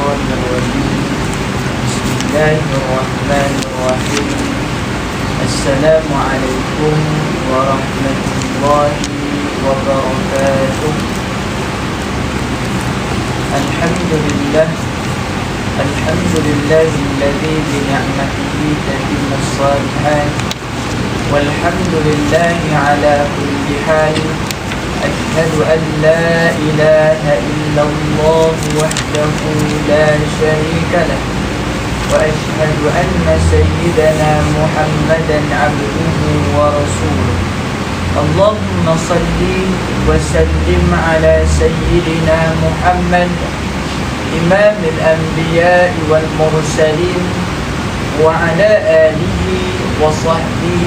الشيطان الرجيم. بسم الله الرحمن الرحيم. السلام عليكم ورحمة الله وبركاته. الحمد لله الذي بنعمته تتم الصالحات، والحمد لله على كل حال. أشهد أن لا إله إلا الله وحده لا شريك له، وأشهد أن سيدنا محمدا عبده ورسوله. اللهم صل وسلم على سيدنا محمد إمام الأنبياء والمرسلين، وعلى آله وصحبه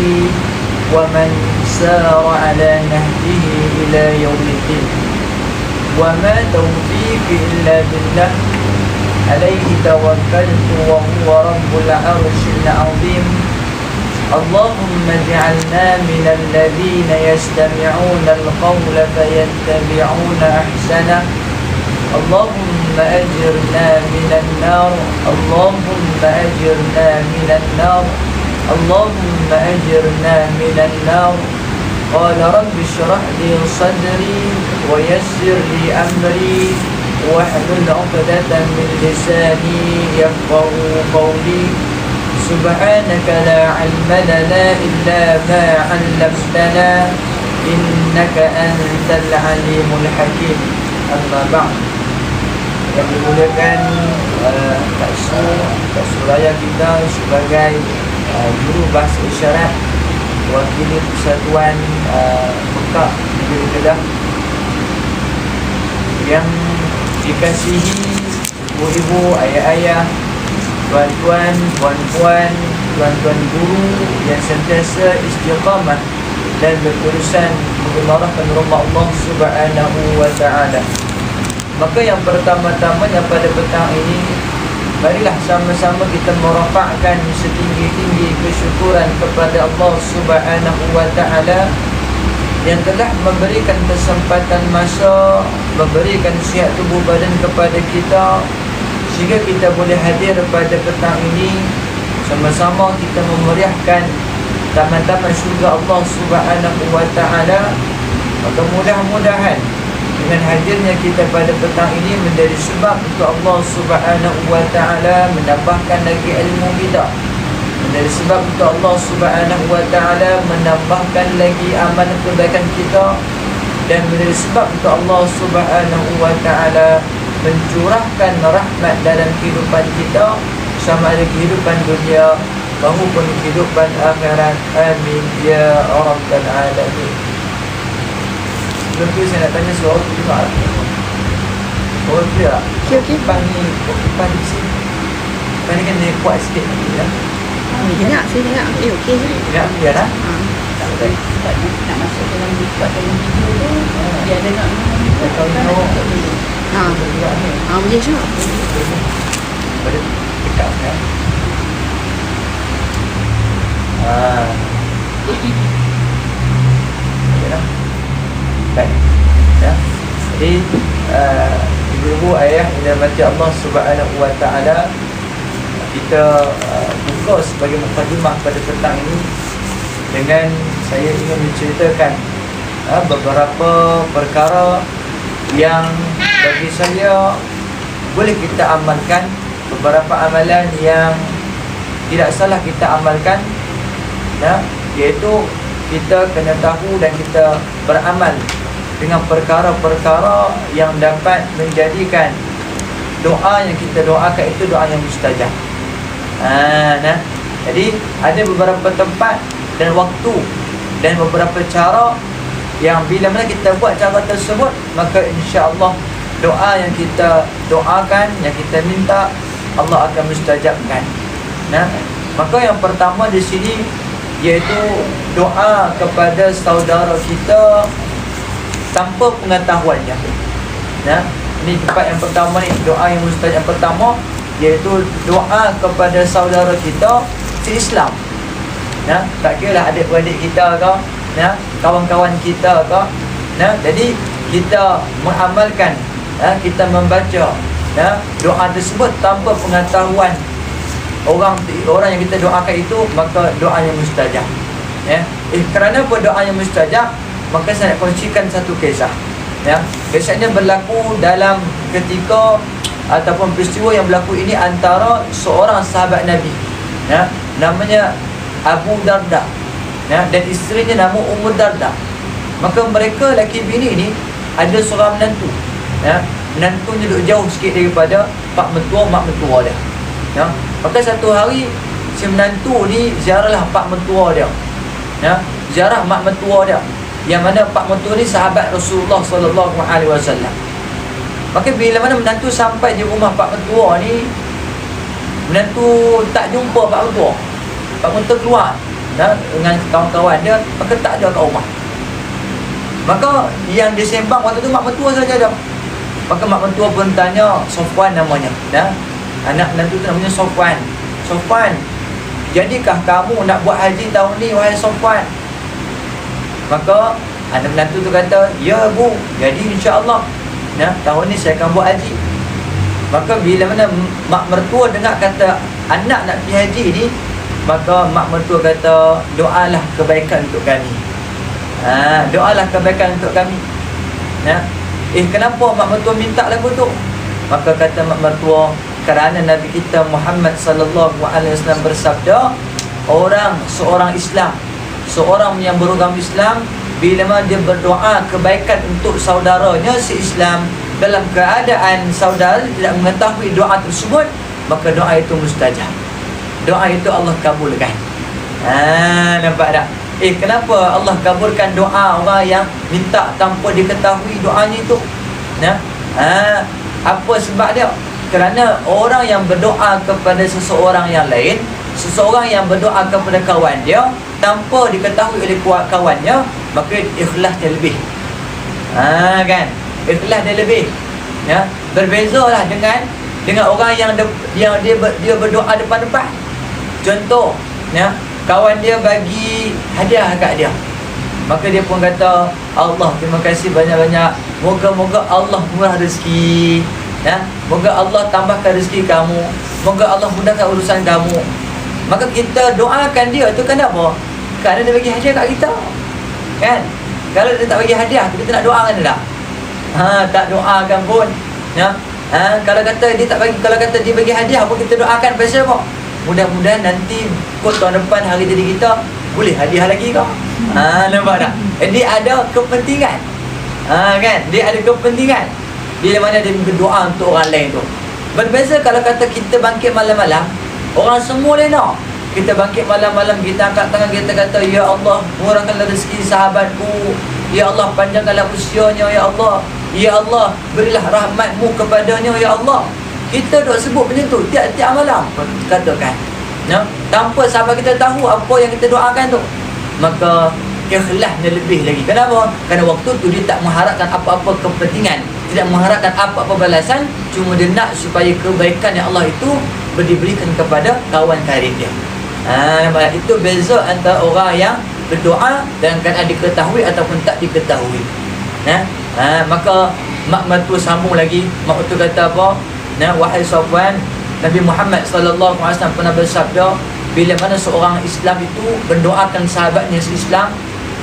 ومن سار على نهجه إلى يوم الدين. وما توفيقي إلا بالله، عليه توكلت وهو رب العرش العظيم. اللهم اجعلنا من الذين يستمعون القول فيتبعون أحسنه. اللهم أجرنا من النار، اللهم أجرنا من النار، اللهم أجرنا من النار. قال رب اشرح لي صدري ويسر لي أمري واحلل عقدة من لساني يفقهوا قولي. سبحانك لا علم لنا إلا ما علمتنا إنك أنت العليم الحكيم. أما بعد. Yang dimuliakan Kak Suraya kita sebagai guru bahasa isyarat, wakili Persatuan Mekah Negeri Kedah, yang dikasihi ibu-ibu, ayah-ayah, tuan-tuan, puan-puan, tuan-tuan guru yang sentiasa istiqamah dan berurusan mengemarahkan rumah Allah Subhanahu wa ta'ala. Maka yang pertama-tamanya pada petang ini, marilah sama-sama kita merafakkan setinggi-tinggi kesyukuran kepada Allah Subhanahu wa ta'ala yang telah memberikan kesempatan masa, memberikan sihat tubuh badan kepada kita, sehingga kita boleh hadir pada petang ini. Sama-sama kita memeriahkan taman-taman syurga Allah Subhanahu wa ta'ala. Maka mudah-mudahan dengan hadirnya kita pada petang ini menjadi sebab untuk Allah Subhanahu wa ta'ala menambahkan lagi ilmu kita, menjadi sebab untuk Allah Subhanahu wa ta'ala menambahkan lagi amal kebaikan kita, dan menjadi sebab untuk Allah Subhanahu wa ta'ala mencurahkan rahmat dalam kehidupan kita, sama ada kehidupan dunia maupun kehidupan akhirat. Amin ya rabbal alamin. Sebelum tu saya nak tanya soal tu juga. Soal tu ya. Okey. Kipas di sini. Kipas ni kan dia kuat sikit ya. Banyak, saya tengok. Okey je. Ya, biar dah. Tak ada. Sebab nak masuk dalam buat dalam video tu, dia ada nak Kalau boleh juga. pada dekat ya. Ya. Baik. Ya. Jadi ibu-ibu, ayah yang dirahmati Allah Subhanahu wa ta'ala, kita buka sebagai mukadimah pada petang ini dengan saya ingin menceritakan beberapa perkara yang bagi saya boleh kita amalkan, beberapa amalan yang tidak salah kita amalkan, ya, iaitu kita kena tahu dan kita beramal dengan perkara-perkara yang dapat menjadikan doa yang kita doakan itu doa yang mustajab. Jadi ada beberapa tempat dan waktu dan beberapa cara yang bila mana kita buat cara tersebut, maka insya-Allah doa yang kita doakan, yang kita minta, Allah akan mustajabkan. Maka yang pertama di sini iaitu doa kepada saudara kita tanpa pengetahuannya. Ini tempat yang pertama ni, doa yang mustajab yang pertama iaitu doa kepada saudara kita se-Islam. Tak kira lah adik-beradik kita ke, kawan-kawan kita ke. Jadi kita mengamalkan, kita membaca ya, doa tersebut tanpa pengetahuan orang yang kita doakan itu, maka doanya mustajab. Ya, kerana apa doanya mustajab? Maka saya nak kongsikan satu kisah. Ya, kisahnya berlaku dalam ketika ataupun peristiwa yang berlaku ini antara seorang sahabat Nabi, ya, namanya Abu Darda, ya, dan isterinya nama Ummu Darda. Maka mereka laki bini ni ada seorang menantu, ya, menantunya duduk jauh sikit daripada pak mentua mak mentua dia, ya. Maka satu hari si menantu ni ziarahlah pak mentua dia, ya, ziarah mak mentua dia, yang mana pak mentua ni sahabat Rasulullah sallallahu alaihi wasallam. Maka bila mana menantu sampai di rumah pak mentua ni, menantu tak jumpa pak mentua. Pak mentua keluar, ya, dengan kawan-kawan dia, maka tak ada kat rumah. Maka yang disembang waktu tu mak mentua saja dah. Maka mak mentua pun tanya, Sofwan namanya, ya, anak menantu tu namanya Sofwan. Sofwan, jadikah kamu nak buat haji tahun ni wahai Sofwan? Maka anak menantu tu kata, ya bu, jadi insya-Allah, ya, tahun ni saya akan buat haji. Maka bila mana mak mertua dengar kata anak nak pergi haji ni, maka mak mertua kata, doalah kebaikan untuk kami. Doalah kebaikan untuk kami, ya. Kenapa mak mertua minta lagu tu? Maka kata mak mertua, kerana Nabi kita Muhammad sallallahu alaihi wasallam bersabda, seorang Islam, seorang yang beragama Islam, bila mana dia berdoa kebaikan untuk saudaranya si Islam dalam keadaan saudara tidak mengetahui doa tersebut, maka doa itu mustajab. Doa itu Allah kabulkan. Nampak tak? Kenapa Allah kabulkan doa orang yang minta tanpa diketahui doanya itu? Ya? Apa sebab dia? Kerana orang yang berdoa kepada seseorang yang lain, seseorang yang berdoa kepada kawan dia tanpa diketahui oleh kawannya, maka ikhlas dia lebih. Kan? Ikhlas dia lebih. Ya, berbezalah dengan orang yang dia berdoa depan-depan. Contoh, ya, kawan dia bagi hadiah kat dia, maka dia pun kata, Allah terima kasih banyak-banyak, moga-moga Allah murah rezeki, ya, moga Allah tambahkan rezeki kamu, moga Allah mudahkan urusan kamu. Maka kita doakan dia tu kenapa? Kerana dia bagi hadiah kat kita, kan? Kalau dia tak bagi hadiah, kita nak doakan dia tak? Tak doakan pun, ya. Kalau kata dia tak bagi, kalau kata dia bagi hadiah pun kita doakan pasal apa? Mudah-mudahan nanti tahun depan hari jadi kita boleh hadiah lagi kau. Nampak tak? Dia ada kepentingan. Kan? Dia ada kepentingan bila mana dia berdoa untuk orang lain tu. Berbeza kalau kata kita bangkit malam-malam, orang semua lena. Kita bangkit malam-malam, kita angkat tangan, kita kata, ya Allah, murahkanlah rezeki sahabatku, ya Allah, panjangkanlah usianya, ya Allah, ya Allah, berilah rahmatmu kepadanya, ya Allah. Kita duk sebut macam tu tiap-tiap malam, katakan, ya, tanpa sahabat kita tahu apa yang kita doakan tu. Maka ikhlasnya lebih lagi. Kenapa? Kerana waktu tu dia tak mengharapkan apa-apa kepentingan, tidak mengharapkan apa-apa balasan, cuma dia nak supaya kebaikan yang Allah itu diberikan kepada kawan karib dia. Itu beza antara orang yang berdoa dan keadaan diketahui ataupun tak diketahui. Maka mak mertua sambung lagi. Mak mertua kata apa? Wahai Safwan, Nabi Muhammad sallallahu alaihi wasallam pernah bersabda, bila mana seorang Islam itu mendoakan sahabatnya se-Islam,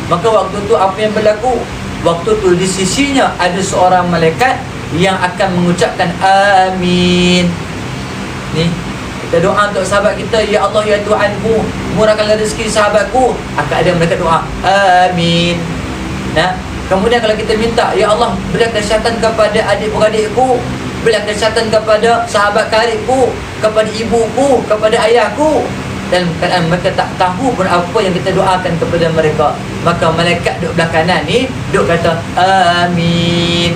maka waktu tu apa yang berlaku? Waktu tu di sisinya ada seorang malaikat yang akan mengucapkan amin. Ni, kita doa untuk sahabat kita, ya Allah, ya Tuhanku, murahkanlah rezeki sahabatku, akan ada mereka doa amin. Kemudian kalau kita minta, ya Allah, berikan kesihatan kepada adik-beradikku, berikan kesihatan kepada sahabat karibku, kepada ibuku, kepada ayahku, dan keadaan mereka tak tahu pun apa yang kita doakan kepada mereka, maka malaikat duduk belah kanan ni duduk kata amin.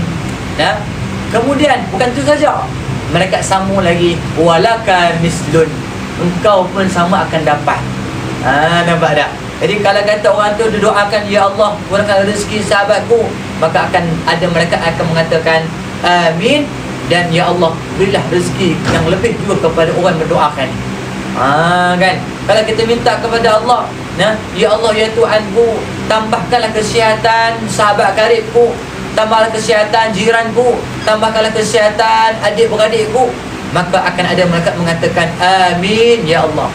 Kemudian bukan itu saja, malaikat sambung lagi, walaka mislun, engkau pun sama akan dapat. Nampak tak? Jadi kalau kata orang tu doakan, ya Allah, murahkan rezeki sahabatku, maka akan ada malaikat akan mengatakan amin, dan ya Allah, berilah rezeki yang lebih juga kepada orang berdoakan. Kan? Kalau kita minta kepada Allah, ya Allah, ya Tuhanku, tambahkanlah kesihatan sahabat karibku, tambahlah kesihatan jiranku, tambahkanlah kesihatan adik-beradikku, maka akan ada malaikat mengatakan amin ya Allah.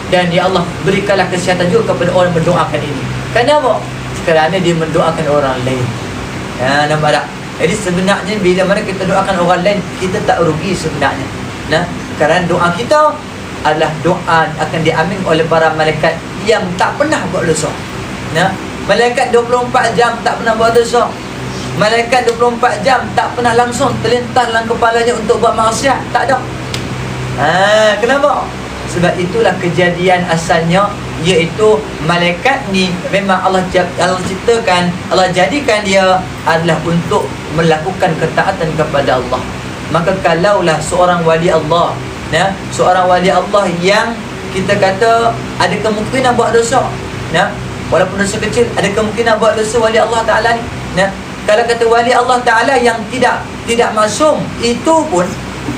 Dan ya Allah, berikanlah kesihatan juga kepada orang yang mendoakan ini. Kenapa? Kerana dia mendoakan orang lain. Nampak tak? Jadi sebenarnya bila mana kita doakan orang lain, kita tak rugi sebenarnya. Kerana doa kita adalah doa akan diamin oleh para malaikat yang tak pernah buat dosa. Malaikat 24 jam tak pernah buat dosa. Malaikat 24 jam tak pernah langsung terlintas dalam kepalanya untuk buat maksiat. Tak ada. Kenapa? Sebab itulah kejadian asalnya, iaitu malaikat ni memang Allah ciptakan, Allah jadikan dia adalah untuk melakukan ketaatan kepada Allah. Maka kalaulah seorang wali Allah, seorang wali Allah yang kita kata ada kemungkinan buat dosa, walaupun dosa kecil, ada kemungkinan buat dosa wali Allah Ta'ala ni. Kalau kata wali Allah Ta'ala yang tidak masum, itu pun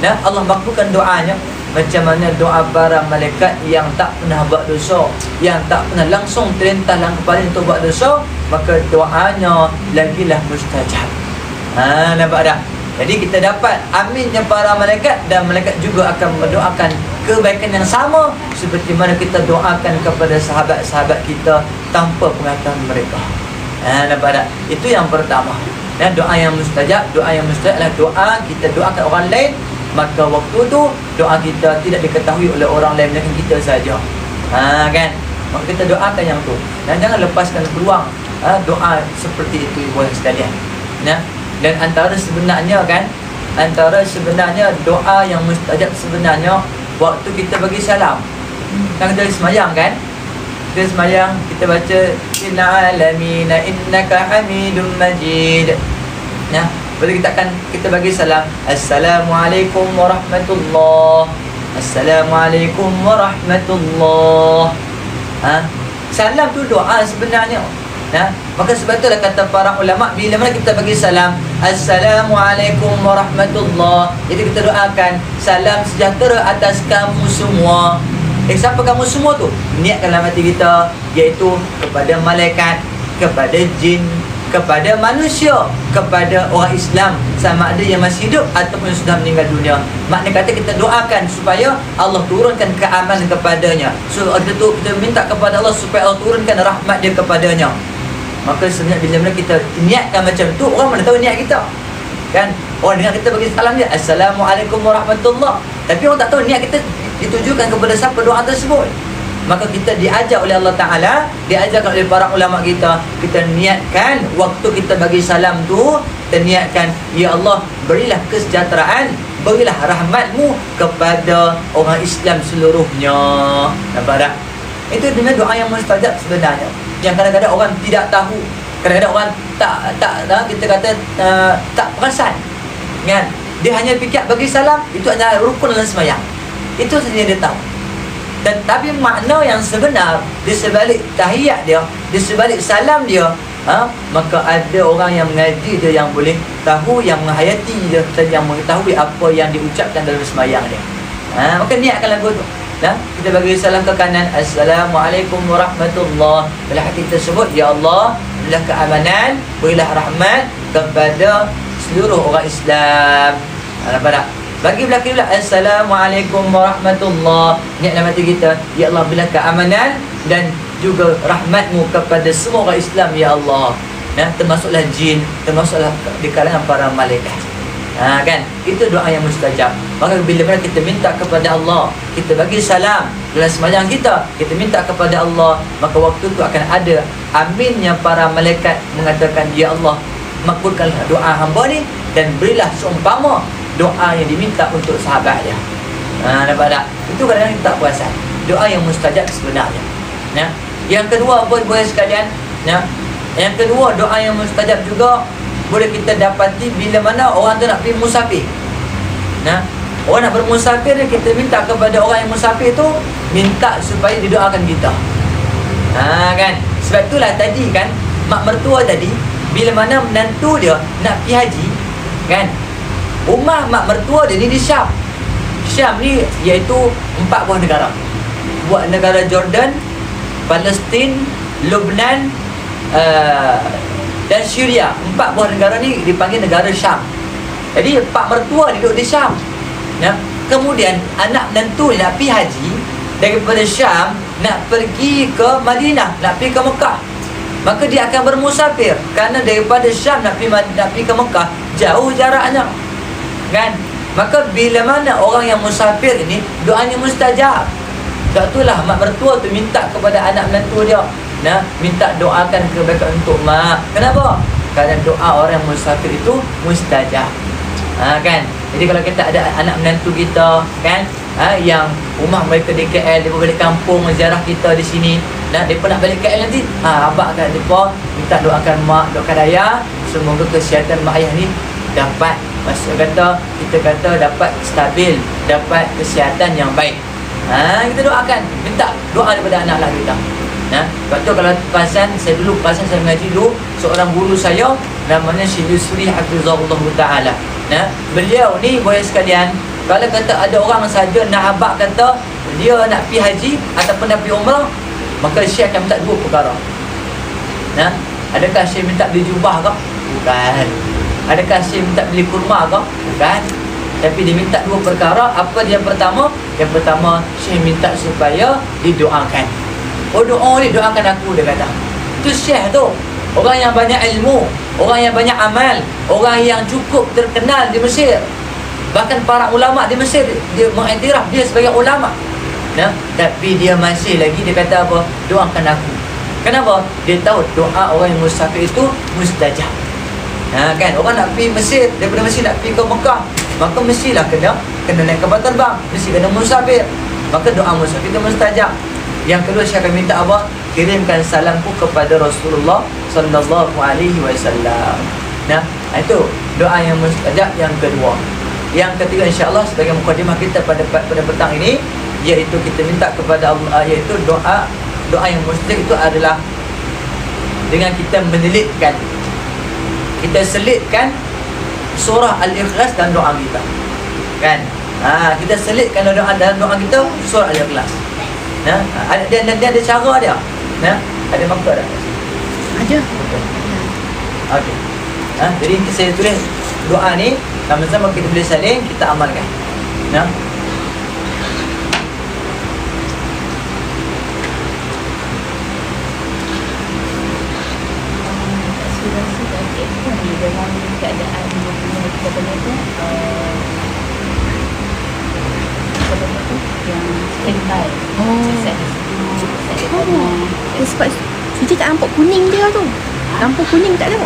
Allah makbulkan doanya. Macam mana doa para malaikat yang tak pernah buat dosa, yang tak pernah langsung terlintas dalam kepala untuk buat dosa, maka doanya lagilah mustajab. Nampak tak? Jadi kita dapat aminnya para malaikat, dan malaikat juga akan mendoakan kebaikan yang sama seperti mana kita doakan kepada sahabat-sahabat kita tanpa pengetahuan mereka. Nampak tak? Itu yang pertama. Doa yang mustajab. Doa yang mustajab adalah doa kita doakan orang lain, maka waktu tu doa kita tidak diketahui oleh orang lain, melainkan kita saja. Kan? Maka kita doakan yang tu, dan jangan lepaskan peluang doa seperti itu, ibu yang sekalian. Dan antara sebenarnya doa yang mustajab sebenarnya waktu kita bagi salam. Kan kita semayang kan? Kita semayang, kita baca Innal alamina innaka hamidum majid. Bila kita bagi salam, Assalamualaikum warahmatullahi, Assalamualaikum warahmatullahi. Salam tu doa sebenarnya. Maka sebab itulah kata para ulama, bila mana kita bagi salam Assalamualaikum warahmatullahi, jadi kita doakan salam sejahtera atas kamu semua. Siapa kamu semua tu? Niatkan dalam hati kita, iaitu kepada malaikat, kepada jin, kepada manusia, kepada orang Islam, sama ada yang masih hidup ataupun sudah meninggal dunia. Maknanya kata kita doakan supaya Allah turunkan keamanan kepadanya. So kita minta kepada Allah supaya Allah turunkan rahmat dia kepadanya. Maka sebenarnya bila mana kita niatkan macam tu, orang mana tahu niat kita. Kan? Orang dengar kita bagi salam dia, Assalamualaikum warahmatullahi, tapi orang tak tahu niat kita ditujukan kepada siapa doa tersebut. Maka kita diajar oleh Allah Ta'ala, diajarkan oleh para ulama kita niatkan waktu kita bagi salam tu, kita niatkan, Ya Allah, berilah kesejahteraan, berilah rahmatmu kepada orang Islam seluruhnya. Nampak tak? Itu dengan doa yang mustajab sebenarnya, yang kadang-kadang orang tidak tahu, kadang-kadang orang tak kita kata tak perasan, kan? Dia hanya fikir bagi salam itu adalah rukun dalam sembahyang, itu saja yang dia tahu. Tetapi makna yang sebenar di sebalik tahiyat dia, di sebalik salam dia, maka ada orang yang mengaji dia, yang boleh tahu, yang menghayati dia, yang mengetahui apa yang diucapkan dalam sembahyang dia. Maka niatkan lagu tu. Kita bagi salam ke kanan, Assalamualaikum warahmatullahi. Bila hati kita sebut, Ya Allah, berilah keamanan, berilah rahmat kepada seluruh orang Islam. Nampak tak? Bagi belah kiblat, Assalamualaikum warahmatullahi. Niat dalam hati kita, Ya Allah, berilah keamanan dan juga rahmatmu kepada semua orang Islam, Ya Allah. Termasuklah jin, termasuklah di kalangan para malaikat. Kan? Itu doa yang mustajab. Maka bila mana kita minta kepada Allah, kita bagi salam dalam sembahyang kita minta kepada Allah, maka waktu itu akan ada aminnya para malaikat mengatakan, Ya Allah, makbulkanlah doa hamba ni dan berilah seumpama doa yang diminta untuk sahabat dia. Nampak tak? Itu kadang-kadang kita tak perasan doa yang mustajab sebenarnya. Yang kedua, buat sekalian, yang kedua, doa yang mustajab juga boleh kita dapati bila mana orang tu nak pergi musafir. Orang nak bermusafir, kita minta kepada orang yang musafir tu, minta supaya didoakan kita. Kan? Sebab itulah tadi kan, mak mertua tadi, bila mana menantu dia nak pergi haji, kan, rumah mak mertua dia ni di Syam. Syam ni iaitu 4 buah negara. Buat negara Jordan, Palestin, Lebanon, dan Syria. 4 buah negara ni dipanggil negara Syam. Jadi pak mertua duduk di Syam. Ya. Kemudian anak menantu nak pergi haji daripada Syam nak pergi ke Madinah, nak pergi ke Mekah. Maka dia akan bermusafir kerana daripada Syam nak pergi ke Mekah jauh jaraknya. Kan? Maka bila mana orang yang musafir ini doanya mustajab. Sebab itulah mak mertua tu minta kepada anak menantu dia, nah, minta doakan kebaikan untuk mak. Kenapa? Kerana doa orang musafir itu mustajab. Kan? Jadi kalau kita ada anak menantu kita kan, yang rumah mereka di KL, dia balik kampung ziarah kita di sini, nah, dia pun nak balik KL nanti, abang kat depa minta doakan mak, doakan ayah, semoga kesihatan mak ayah ni dapat, maksud kata kita kata dapat stabil, dapat kesihatan yang baik. Kita doakan, minta doa daripada anak-anak kita. Nah, sebab tu kalau perasan saya mengaji dulu, seorang guru saya namanya Syekh Yusri Hafizahullah Ta'ala. Nah, beliau ni boleh sekalian, kalau kata ada orang saja nak abang kata dia nak pergi haji ataupun nak pergi umrah, maka Syekh akan minta 2 perkara. Nah, adakah Syekh minta beli jubah ke? Bukan. Adakah Syekh minta beli kurma ke? Bukan. Tapi dia minta 2 perkara. Apa dia pertama? Yang pertama, Syekh minta supaya didoakan. Oh, doa ni doakan aku, dia kata. Itu Syekh tu, orang yang banyak ilmu, orang yang banyak amal, orang yang cukup terkenal di Mesir. Bahkan para ulama di Mesir dia mengiktiraf dia sebagai ulama. Nah, tapi dia masih lagi dia kata apa? Doakan aku. Kenapa? Dia tahu doa orang yang musafir itu mustajab. Kan, orang nak pergi Mesir, daripada Mesir nak pergi ke Mekah, maka mestilah kena naik kapal terbang, mesti kena musafir. Maka doa musafir itu mustajab. Yang kedua, saya akan minta apa? Kirimkan salamku kepada Rasulullah sallallahu alaihi wasallam. Nah, itu doa yang mustajab yang kedua. Yang ketiga, insya-Allah sebagai mukadimah kita pada petang ini, iaitu kita minta kepada Allah, iaitu doa yang mustajab itu adalah dengan kita menelitkan, kita selitkan surah Al-Ikhlas dalam doa kita. Kan? Kita selitkan dalam doa kita surah Al-Ikhlas. Dia ada cara dia. Ada makna dah. Ada. Okey. Jadi saya tulis doa ni, sama-sama kita boleh saling kita amalkan. Dalam keadaan kita benda tu yang standby. Sebab Siti tak nampak kuning dia tu. Lampu kuning tak ada.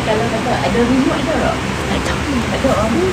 Kalau kata ada remote ada tak? Tak tahu. Ada orang ni.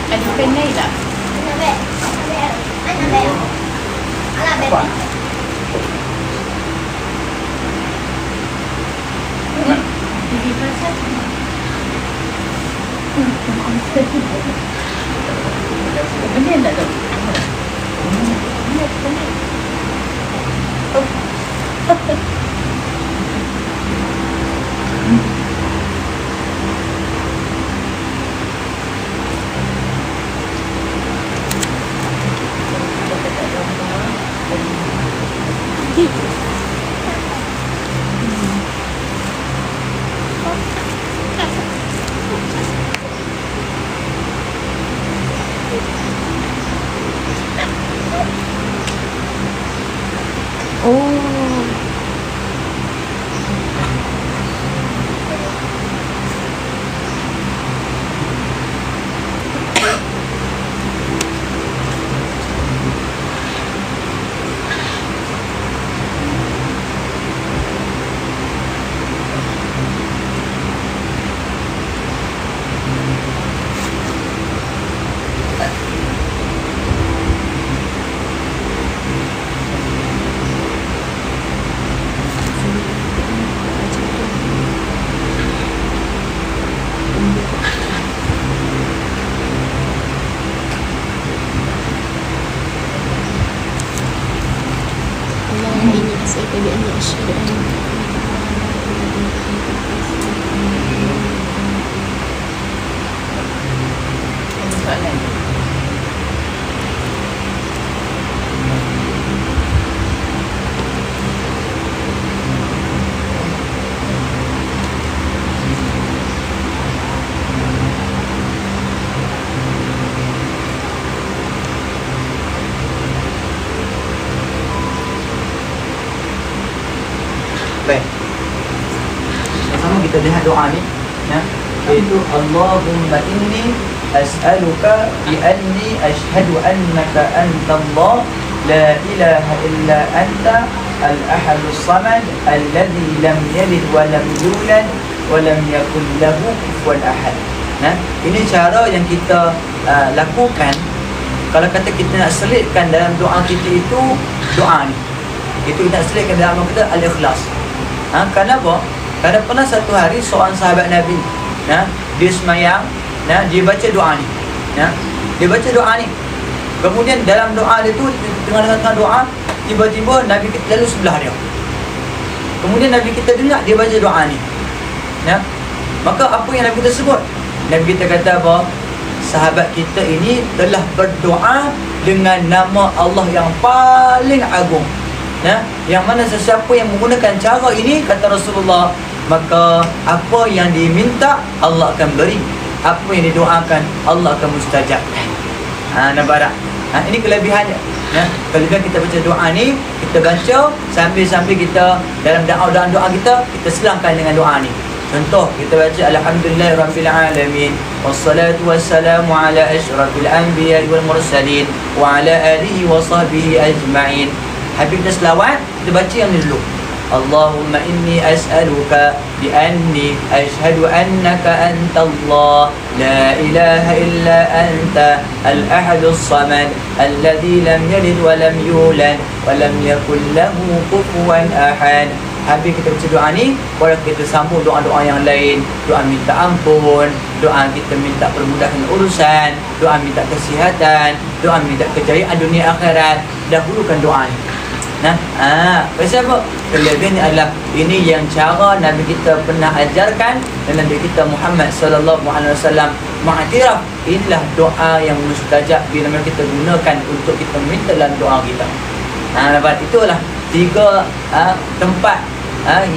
Ada pen lain tak? Apa? Pergi pasal. Benda tak tahu. Benda pen lain. Oh. بأني أشهد أن Soalan. Baik. Sama kita lihat doa ni, ya. Iaitu Allahumma inni as'aluka bi anni asyhadu annaka antallah la ilaha illa anta al-ahadus samad alladhi lam yalid wa lam yulad wa lam yakul lahu kufuwan ahad. Nah, ini cara yang kita lakukan kalau kata kita nak selitkan dalam doa kita itu doa ni. Itu kita nak selitkan dalam doa kita al-ikhlas. Kenapa? Kerana pernah satu hari seorang sahabat Nabi, dia semayang, dia baca doa ni, dia baca doa ni. Kemudian dalam doa dia tu, tengah-tengah doa, tiba-tiba Nabi kita lalu sebelah dia. Kemudian Nabi kita dengar dia baca doa ni, maka apa yang Nabi kita sebut? Nabi kita kata apa? Sahabat kita ini telah berdoa dengan nama Allah yang paling agung. Yang mana sesiapa yang menggunakan cara ini, kata Rasulullah, maka apa yang diminta Allah akan beri, apa yang didoakan Allah akan mustajabkan. Nampak tak? Ini kelebihannya. Kelebihan kita baca doa ni, kita baca sambil kita dalam doa kita selangkan dengan doa ni. Contoh, kita baca Alhamdulillahirabbil alamin wassalatu wassalamu ala asyrafil anbiya'i wal mursalin wa ala alihi wa sahbihi ajma'in. Habis kita selawat, kita baca yang ni dulu. Allahumma inni as'aluka bi anni asyhadu annaka antallah la ilaha illa anta al-ahadus samad alladhi lam yalid wa lam yulad wa lam yakul lahu kufuwan ahad. Habis kita baca doa ni, baru kita sambung doa-doa yang lain. Doa minta ampun, doa kita minta permudahan urusan, doa minta kesihatan, doa minta kejayaan dunia akhirat. Dahulukan doa ni. Pasal apa? Kelebihannya adalah ini yang cara Nabi kita pernah ajarkan, dan Nabi kita Muhammad sallallahu alaihi wasallam mengiktiraf inilah doa yang mustajab bila kita gunakan untuk kita minta dalam doa kita. Nampak? Itulah tiga tempat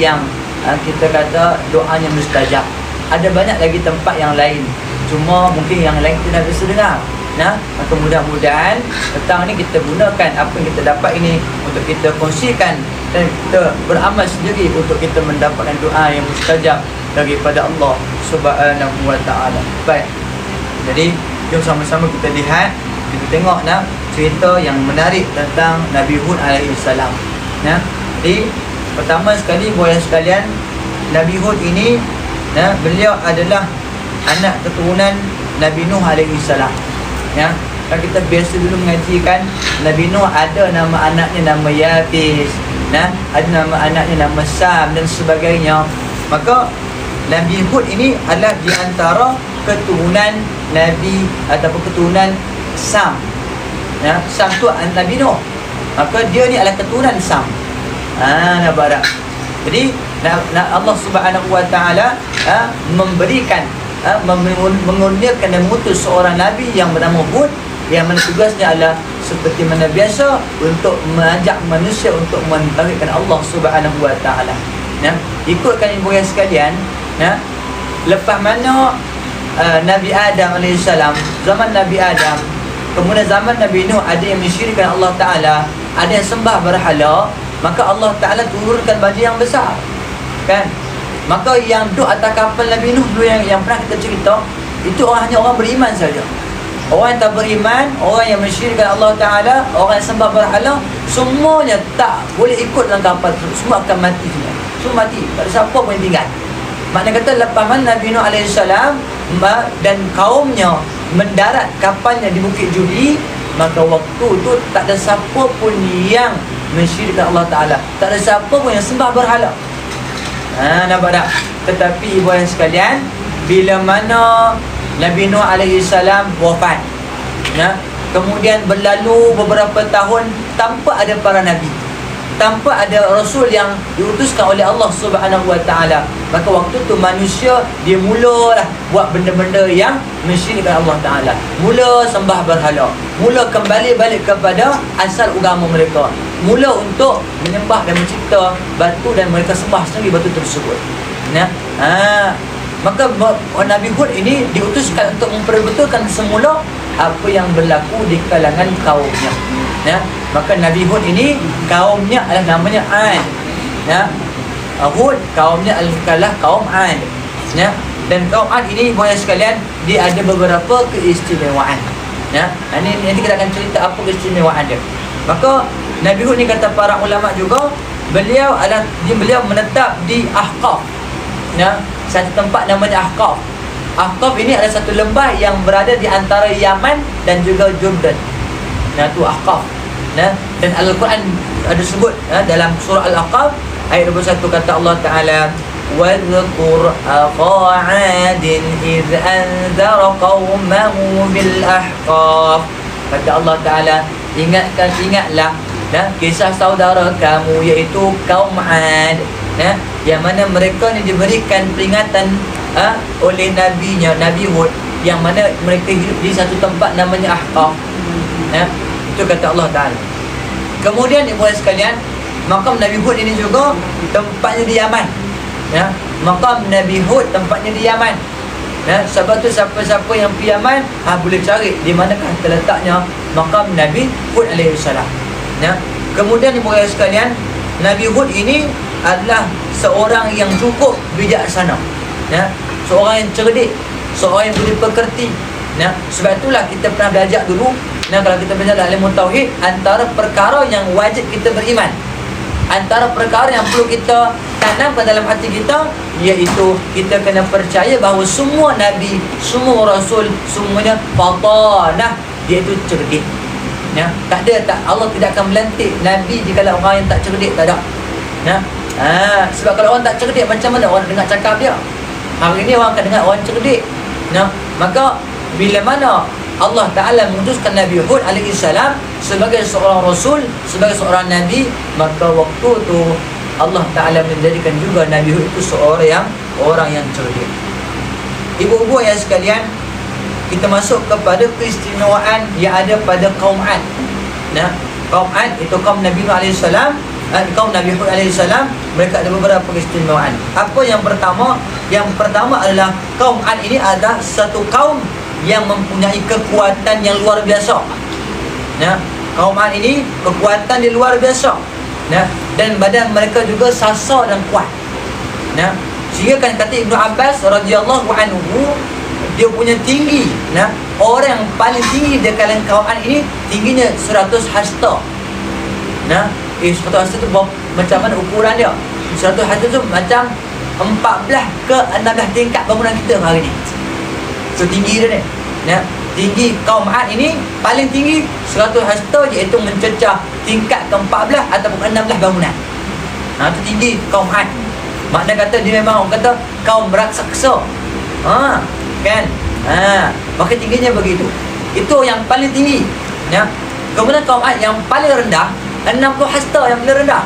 yang kita kata doanya mustajab. Ada banyak lagi tempat yang lain, cuma mungkin yang lain kita dah biasa dengar. Maka mudah-mudahan petang ni kita gunakan apa yang kita dapat ini untuk kita kongsikan dan kita beramal sendiri untuk kita mendapatkan doa yang mustajab daripada Allah Subhanahu wa taala. Baik. Jadi jom sama-sama kita lihat, kita tengok cerita yang menarik tentang Nabi Hud alaihi salam. Jadi pertama sekali boya sekalian, Nabi Hud ini beliau adalah anak keturunan Nabi Nuh alaihi salam. Kan kita biasa dulu mengajikan Nabi Nuh ada nama anaknya nama Yafis, ada nama anaknya nama Sam dan sebagainya. Maka Nabi Hud ini adalah di antara keturunan Nabi ataupun keturunan Sam. Sam tu Nabi Nuh, maka dia ni adalah keturunan Sam. Nampak tak? Jadi Allah Subhanahu wa taala memberikan mengurniakan dan mengutus seorang Nabi yang bernama Hud, yang mana tugasnya adalah seperti mana biasa untuk mengajak manusia untuk mentauhidkan Allah Subhanahu wa taala. Ikutkan ibu yang sekalian, lepas mana Nabi Adam AS, zaman Nabi Adam, kemudian zaman Nabi Nuh, ada yang mensyirikkan Allah Ta'ala, ada yang sembah berhala, maka Allah Ta'ala turunkan banjir yang besar, kan? Maka yang duduk atas kapal Nabi Nuh dulu yang pernah kita cerita, itu hanya orang beriman saja. Orang yang tak beriman, orang yang mensyirikkan Allah Ta'ala, orang yang sembah berhala, semuanya tak boleh ikut dalam kapal tersebut. Semua akan mati semua. Semua mati, tak ada siapa pun yang tinggal. Maknanya kata lepas mana Nabi Nuh AS dan kaumnya mendarat kapalnya di Bukit Judi, maka waktu tu tak ada siapa pun yang mensyirikkan Allah Ta'ala, tak ada siapa pun yang sembah berhala. Nampak tak? Tetapi ibu yang sekalian, bila mana Nabi Nuh AS wafat, kemudian berlalu beberapa tahun tanpa ada para Nabi, tanpa ada rasul yang diutuskan oleh Allah Subhanahu Wa Taala. Maka waktu tu manusia dia mulalah buat benda-benda yang mensyirikkan Allah Taala. Mula sembah berhala, mula kembali balik kepada asal agama mereka. Mula untuk menyembah dan mencipta batu dan mereka sembah sendiri batu tersebut. Nah, maka Nabi Hud ini diutuskan untuk memperbetulkan semula apa yang berlaku di kalangan kaumnya. Ya, maka Nabi Hud ini kaumnya adalah namanya Ad. Ya, Hud kaumnya adalah kaum Ad. Ya, dan kaum Ad ini boleh sekalian dia ada beberapa keistimewaan. Ya, ini nanti kita akan cerita apa keistimewaan dia. Maka Nabi Hud ni kata para ulama juga beliau menetap di Ahqaf. Ya, satu tempat namanya Ahqaf. Ahqaf ini adalah satu lembah yang berada di antara Yaman dan juga Jordan. Nah, tu Ahqaf. Nah, dan Al-Quran ada sebut dalam surah Al-Ahqaf ayat 21 kata Allah Taala وَاذْكُرْ أَخَا عَادٍ إِذْ أَنذَرَ قَوْمَهُ بِالْأَحْقَافِ. Kata Allah Taala, ingatlah kisah saudara kamu iaitu kaum Ad, yang mana mereka ni diberikan peringatan oleh nabinya Nabi Hud, yang mana mereka hidup di satu tempat namanya Ahqaf. Itu kata Allah Taala. Kemudian ibu-ibu sekalian, makam Nabi Hud ini juga tempatnya di Yaman. Makam Nabi Hud tempatnya di Yaman. Sebab tu siapa-siapa yang pergi Yaman boleh cari di manakah terletaknya makam Nabi Hud alaihi salam. Kemudian ibu-ibu sekalian, Nabi Hud ini adalah seorang yang cukup bijaksana. Seorang yang cerdik, seorang yang boleh pekerti. Sebab itulah kita pernah belajar dulu, kalau kita belajar dalam ilmu tauhid, antara perkara yang wajib kita beriman, antara perkara yang perlu kita tanamkan dalam hati kita, iaitu kita kena percaya bahawa semua nabi, semua rasul, semuanya fatanah, iaitu cerdik. Tak ada, Allah tidak akan melantik nabi jika orang yang tak cerdik, tak ada. Sebab kalau orang tak cerdik, macam mana orang dengar cakap dia? Hari ini orang akan dengar orang cerdik. Maka bila mana Allah Ta'ala mengutuskan Nabi Hud alaihi salam sebagai seorang rasul, sebagai seorang nabi, maka waktu tu Allah Ta'ala menjadikan juga Nabi Hud itu orang yang cerdik. Ibu-ibu yang sekalian, kita masuk kepada keistimewaan yang ada pada kaum Ad. Kaum Ad itu kaum Nabi Nuh alaihi salam, kaum Nabi Hud alaihi salam, mereka ada beberapa keistimewaan. Apa yang pertama? Yang pertama adalah kaum Ad ini adalah satu kaum yang mempunyai kekuatan yang luar biasa. Kaum Ad ini kekuatan dia luar biasa. Dan badan mereka juga sasar dan kuat. Sehingga kan kata Ibnu Abbas radhiyallahu anhu, dia punya tinggi, orang yang paling tinggi di kalangan kaum Ad ini tingginya 100 hasta. 100 hasta tu macam mana ukuran dia? 100 hasta tu macam 14 ke 16 tingkat bangunan kita hari ni. So tinggi dia ni. Tinggi kaum Ad ini paling tinggi 100 hasta, iaitu mencecah tingkat ke-14 ataupun 16 bangunan. Itu tinggi kaum Ad. Makna kata dia memang orang kata kaum raksasa. Kan? Maka tingginya begitu. Itu yang paling tinggi. Kemudian kaum Ad yang paling rendah 60 hasta yang paling rendah.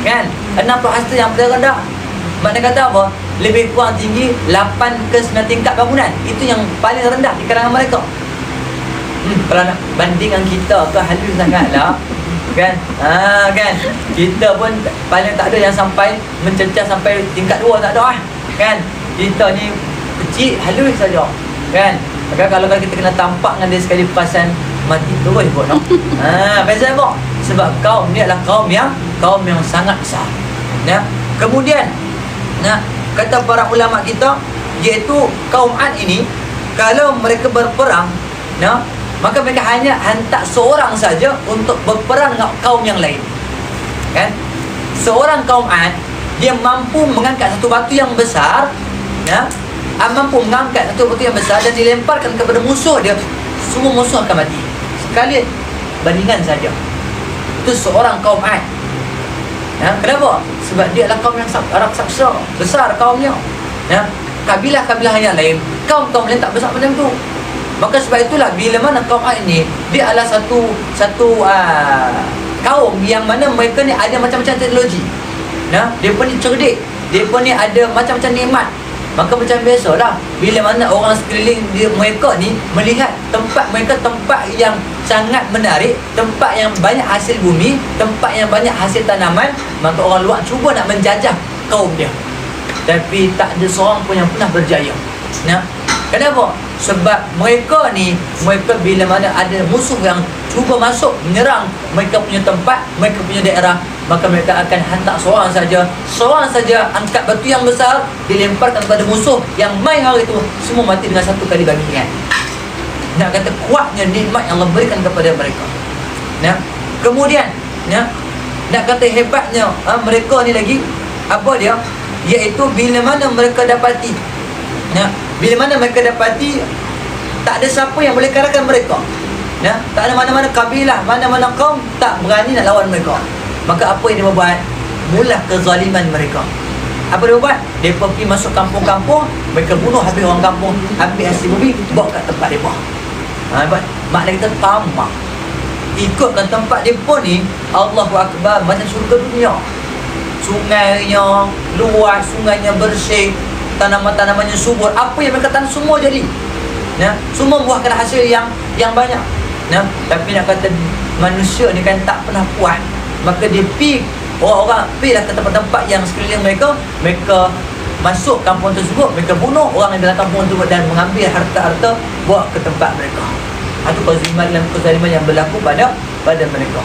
Kan? 60 hasta yang paling rendah. Makna kata apa? Lebih kurang tinggi 8 ke 9 tingkat bangunan. Itu yang paling rendah di kalangan mereka. Kalau nak bandingkan kita tu halus sangatlah. Kan? Kan? Kita pun paling tak ada yang sampai mencecah sampai tingkat 2, tak ada. Kan? Kita ni kecil, halus saja. Kan? Maka kalau kita kena tampak dengan dia sekali perasan mati terus kot. Pasal apa? Sebab kaum ni adalah kaum yang sangat besar. Kemudian kata para ulama kita, iaitu kaum Ad ini kalau mereka berperang, maka mereka hanya hantar seorang saja untuk berperang dengan kaum yang lain. Kan? Seorang kaum Ad, dia mampu mengangkat satu batu yang besar, mampu mengangkat satu batu yang besar dan dilemparkan kepada musuh dia. Semua musuh akan mati. Sekali bandingan saja. Itu seorang kaum Ad. Kenapa? Sebab dia adalah kaum yang raksasa, besar kaumnya. Kabilah-kabilah yang lain, kaum-kaum lain tak besar macam tu. Maka sebab itulah bila mana kaum Ad ini, dia adalah satu kaum yang mana mereka ni ada macam-macam teknologi. Mereka ni cerdik, mereka ni ada macam-macam nikmat. Maka macam biasalah, bila mana orang sekeliling mereka ni melihat tempat mereka, tempat yang sangat menarik, tempat yang banyak hasil bumi, tempat yang banyak hasil tanaman, maka orang luar cuba nak menjajah kaum dia. Tapi tak ada seorang pun yang pernah berjaya. Kenapa? Sebab mereka ni, mereka bila mana ada musuh yang cuba masuk menyerang mereka punya tempat, mereka punya daerah, maka mereka akan hantar seorang saja angkat batu yang besar, dilemparkan kepada musuh yang main hari itu, semua mati dengan satu kali bagingan. Nak kata kuatnya nikmat yang Allah berikan kepada mereka. Kemudian nak kata hebatnya mereka ni lagi, apa dia? Iaitu bila mana mereka dapati tak ada siapa yang boleh kalahkan mereka. Tak ada mana-mana kabilah, mana-mana kaum tak berani nak lawan mereka. Maka apa yang dia buat? Mulah kezaliman mereka. Apa dia buat? Mereka pergi masuk kampung-kampung, mereka bunuh habis orang kampung, ambil hasil bumi, bawa kat tempat mereka. Maknanya kita tamak. Ikutkan tempat mereka ni, Allahu Akbar, macam surga dunia. Sungainya luas, sungainya bersih, tanaman-tanamannya subur. Apa yang mereka tanam semua jadi. Semua buahkan hasil yang banyak. Tapi nak kata manusia ni kan tak pernah puas. Maka dia pergi, orang-orang pergilah ke tempat-tempat yang sekeliling mereka. Mereka masuk kampung tersebut, mereka bunuh orang yang dalam kampung tersebut dan mengambil harta-harta bawa ke tempat mereka. Itu kezaliman yang berlaku pada mereka.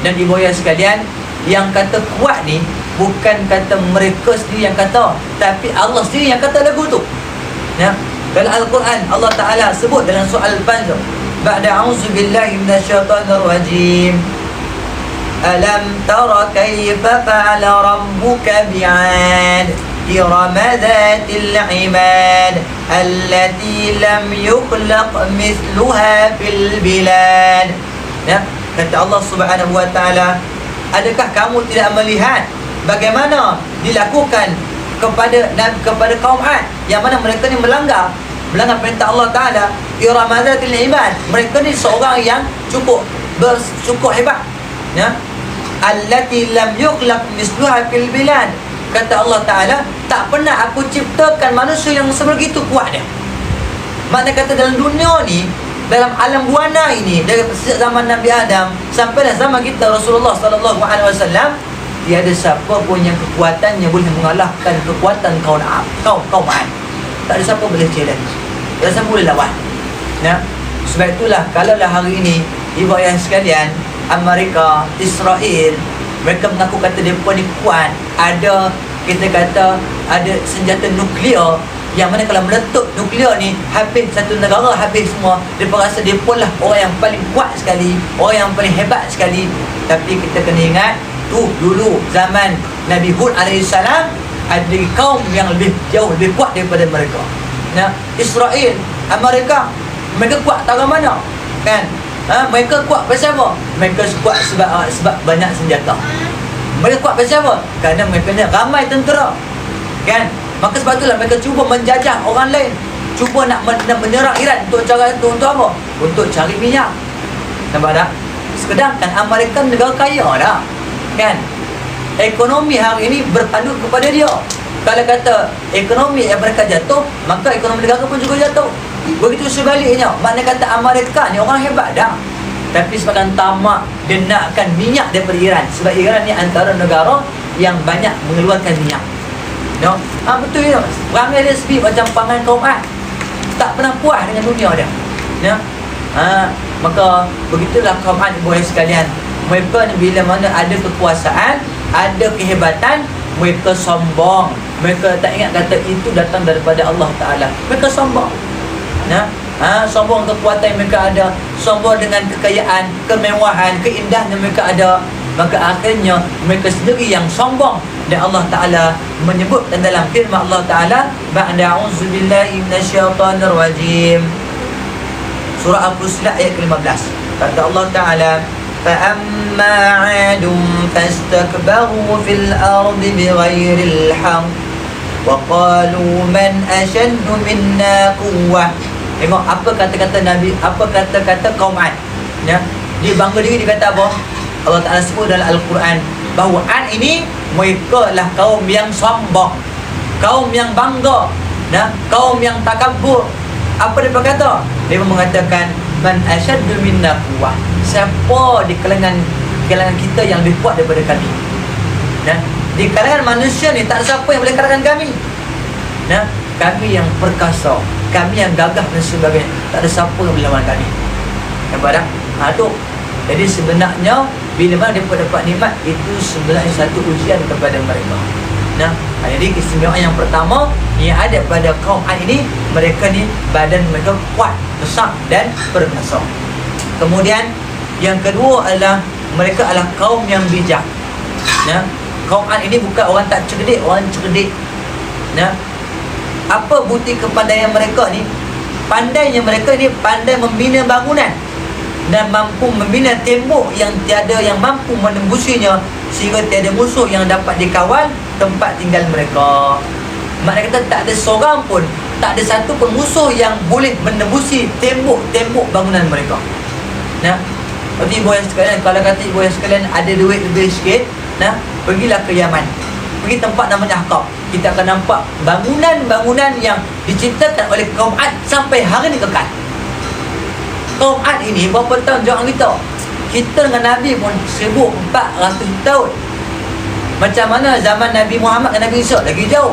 Dan ibu ayah sekalian, yang kata kuat ni bukan kata mereka sendiri yang kata, tapi Allah sendiri yang kata lagu tu. Dalam Al-Quran Allah Ta'ala sebut dalam surah Al-Fajr, ba'da a'udzubillahi minasyaitanir rajim, alam tara kayfa fa'ala rabbuka bi'ad irama dhatil imad allati lam yukhlaq mithluha fil bilad. Kata Allah Subhanahu wa Ta'ala, adakah kamu tidak melihat bagaimana dilakukan kepada kaum Ad, yang mana mereka ni melanggar perintah Allah Ta'ala. Iramadatil imad, mereka ni seorang yang cukup hebat. Allati lam yukhlaq misluha fil bilad. Kata Allah Ta'ala, tak pernah aku ciptakan manusia yang sebegitu kuat dia. Maknanya kata dalam dunia ni, dalam alam buana ini, dari sejak zaman Nabi Adam sampailah zaman kita Rasulullah sallallahu alaihi wasallam, tiada siapa pun yang kekuatannya boleh mengalahkan kekuatan kaum Ad. Tak ada siapa boleh challenge, tak ada siapa boleh lawan. Sebab itulah kalaulah hari ini ibu ayah sekalian, Amerika, Israel, mereka mengaku kata mereka ni kuat, kita kata ada senjata nuklear, yang mana kalau meletup nuklear ni habis satu negara, habis semua. Mereka rasa mereka lah orang yang paling kuat sekali, orang yang paling hebat sekali. Tapi kita kena ingat tu dulu zaman Nabi Hud AS ada kaum yang jauh lebih kuat daripada mereka. Israel, Amerika, mereka kuat tahu mana kan? Mereka kuat pasal apa? Mereka kuat sebab banyak senjata. Mereka kuat pasal apa? Kerana mereka ni ramai tentera kan? Maka sebab itulah mereka cuba menjajah orang lain, cuba nak menyerang Iran untuk apa? Untuk cari minyak. Nampak tak? Sedangkan Amerika negara kaya dah kan? Ekonomi hari ini berpandu kepada dia. Kalau kata ekonomi Amerika jatuh, maka ekonomi negara pun juga jatuh. Begitu sebaliknya. Maknanya kata Amerika ni orang hebat dah, tapi sebabkan tamak, dia nakkan minyak daripada Iran. Sebab Iran ni antara negara yang banyak mengeluarkan minyak. Betul ya. Perangai dia sepi macam perangai kaum Ad, tak pernah puas dengan dunia dia. Maka begitulah kaum Ad, ibu ayah sekalian. Mereka ni bila mana ada kekuasaan, ada kehebatan, mereka sombong. Mereka tak ingat kata itu datang daripada Allah Ta'ala. Mereka sombong. Sombong kekuatan mereka ada, sombong dengan kekayaan, kemewahan, keindahan yang mereka ada. Maka akhirnya mereka sendiri yang sombong. Dan Allah Ta'ala menyebutkan dalam firman Allah Ta'ala, ba'da a'udzubillahi minasyaitanir rajim, surah Al-Fussilat ayat ke-15. Kata Allah Ta'ala, فَأَمَّا عَادٌ فَاسْتَكْبَرُوا فِي الْأَرْضِ بِغَيْرِ الْحَقِّ وَقَالُوا مَنْ أَشَدُّ مِنَّا قُوَّةً. Tengok apa kata-kata Nabi, apa kata-kata kaum Ad. Dia bangga diri, dia kata apa? Allah Ta'ala sebut dalam Al-Quran bahawa Ad ini mereka lah kaum yang sombong, kaum yang bangga, kaum yang takabur. Apa dia berkata? Dia mengatakan man asyaddu minna quwwah, siapa di kalangan kita yang lebih kuat daripada kami. Di kalangan manusia ni tak ada siapa yang boleh kalahkan kami. Kami yang perkasa, kami yang gagah dan sebagainya, tak ada siapa yang boleh lawan kami. Nampak tak? Tu. Jadi sebenarnya bila mana dia dapat nikmat, itu sebenarnya satu ujian kepada mereka. Jadi keistimewaan yang pertama yang ada pada kaum Ad ini, mereka ni badan mereka kuat, besar dan perkasa. Kemudian yang kedua adalah mereka adalah kaum yang bijak. Kaum Ad ini bukan orang tak cerdik, orang cerdik. Apa bukti kepandaian mereka ni? Pandainya mereka ni pandai membina bangunan dan mampu membina tembok yang tiada yang mampu menembusinya, sehingga tiada musuh yang dapat dikawal tempat tinggal mereka. Maknanya kata tak ada seorang pun, tak ada satu pun musuh yang boleh menembusi tembok-tembok bangunan mereka. Berarti ibu yang sekalian, kalau kata ibu yang sekalian ada duit lebih sikit, pergilah ke Yaman, pergi tempat namanya Ahqaf. Kita akan nampak bangunan-bangunan yang diciptakan oleh kaum Ad sampai hari ini kekal. Kaum Ad ini berapa tahun jauh kita? Kita dengan Nabi pun 1400 tahun. Macam mana zaman Nabi Muhammad dan Nabi Isa? Lagi jauh.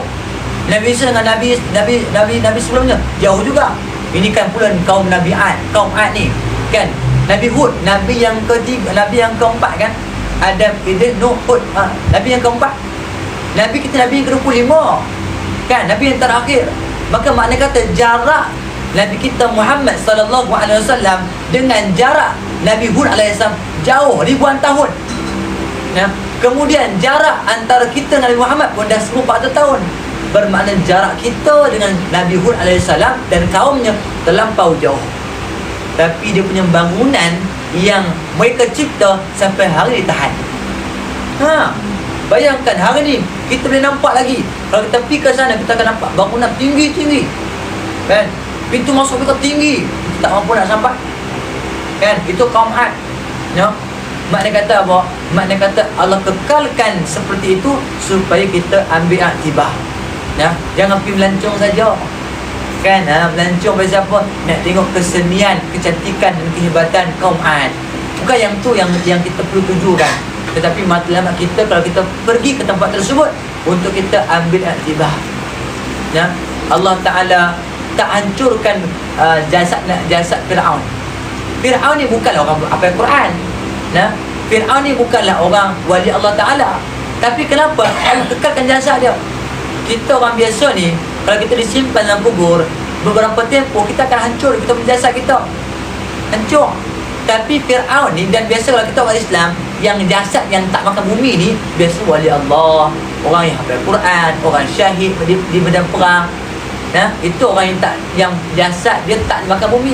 Nabi Isa dengan Nabi sebelumnya jauh juga. Ini kan pula kaum Nabi Ad, kaum Ad ni kan. Nabi Hud, Nabi yang ketiga, Nabi yang keempat kan. Adam, Idris, Nuh, Hud. Nabi yang keempat. Nabi kita Nabi yang ke-25 kan, Nabi yang terakhir. Maka makna kata jarak Nabi kita Muhammad sallallahu alaihi wasallam dengan jarak Nabi Hud alaihi salam jauh ribuan tahun. Kemudian jarak antara kita dengan Nabi Muhammad pun dah 1400 tahun. Bermakna jarak kita dengan Nabi Hud alaihi salam dan kaumnya terlampau jauh. Tapi dia punya bangunan yang mereka cipta sampai hari ini tahan. Bayangkan hari ni kita boleh nampak lagi. Kalau kita pergi ke sana, kita akan nampak bangunan tinggi-tinggi kan, pintu masuk kita tinggi, kita tak mampu nak sampai kan. Itu kaum Ad. Maknanya kata apa? Maknanya kata Allah kekalkan seperti itu supaya kita ambil aktibar. Jangan pergi melancong saja kan. Melancong bagi siapa? Nak tengok kesenian, kecantikan dan kehebatan kaum Ad. Bukan yang tu yang kita perlu tujukan. Tetapi matlamat kita kalau kita pergi ke tempat tersebut untuk kita ambil aktibar. Allah Ta'ala tak hancurkan jasad Fir'aun. Fir'aun ni bukanlah orang apa Quran. Fir'aun ni bukanlah orang wali Allah Ta'ala. Tapi kenapa Allah kekalkan jasad dia? Kita orang biasa ni, kalau kita disimpan dalam kubur beberapa tempoh, kita akan hancur, kita punya jasad kita hancur. Tapi Fir'aun ni, dan biasa kalau kita orang Islam yang jasad yang tak makan bumi ni, biasa wali Allah, orang yang hafal Quran, orang syahid di medan perang. Itu orang yang jasad dia tak makan bumi.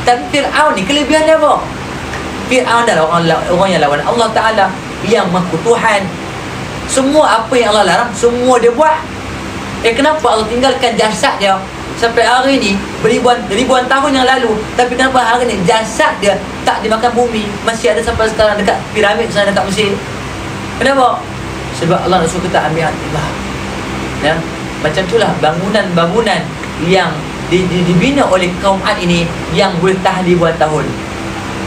Tapi Fir'aun ni kelebihan dia apa? Fir'aun adalah orang yang lawan Allah Ta'ala, yang mengaku Tuhan. Semua apa yang Allah larang, semua dia buat. Kenapa Allah tinggalkan jasad dia sampai hari ni ribuan tahun yang lalu? Tapi kenapa hari ni jasad dia tak dimakan bumi, masih ada sampai sekarang dekat piramid sana dekat Mesir? Kenapa? Sebab Allah nak suruh kita ambil aktibar. Macam itulah bangunan-bangunan yang dibina oleh kaum Ad ini yang boleh tahan ribuan tahun.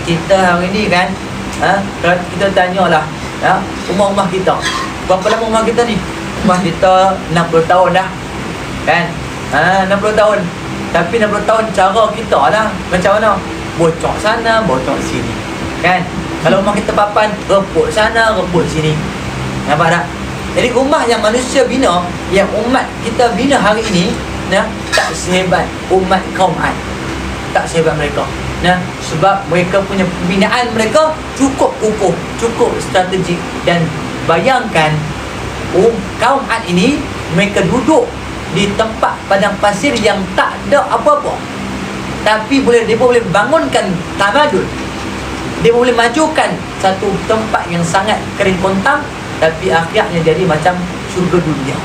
Kita hari ni kan, kalau kita tanyalah rumah-rumah kita, berapa lama rumah kita ni? Rumah kita 60 tahun dah kan. 60 tahun. Tapi 60 tahun cara kita lah macam mana? Bocok sana, bocok sini kan. Kalau rumah kita papan, reput sana, reput sini. Nampak tak? Jadi rumah yang manusia bina, yang umat kita bina hari ini, tak sehebat umat kaum Ad. Tak sehebat mereka. Sebab mereka punya pembinaan mereka cukup kukuh, cukup strategik. Dan bayangkan kaum Ad ini, mereka duduk di tempat padang pasir yang tak ada apa-apa, tapi dia boleh bangunkan tamadun. Dia boleh majukan satu tempat yang sangat kering kontang, tapi akhirnya jadi macam syurga dunia.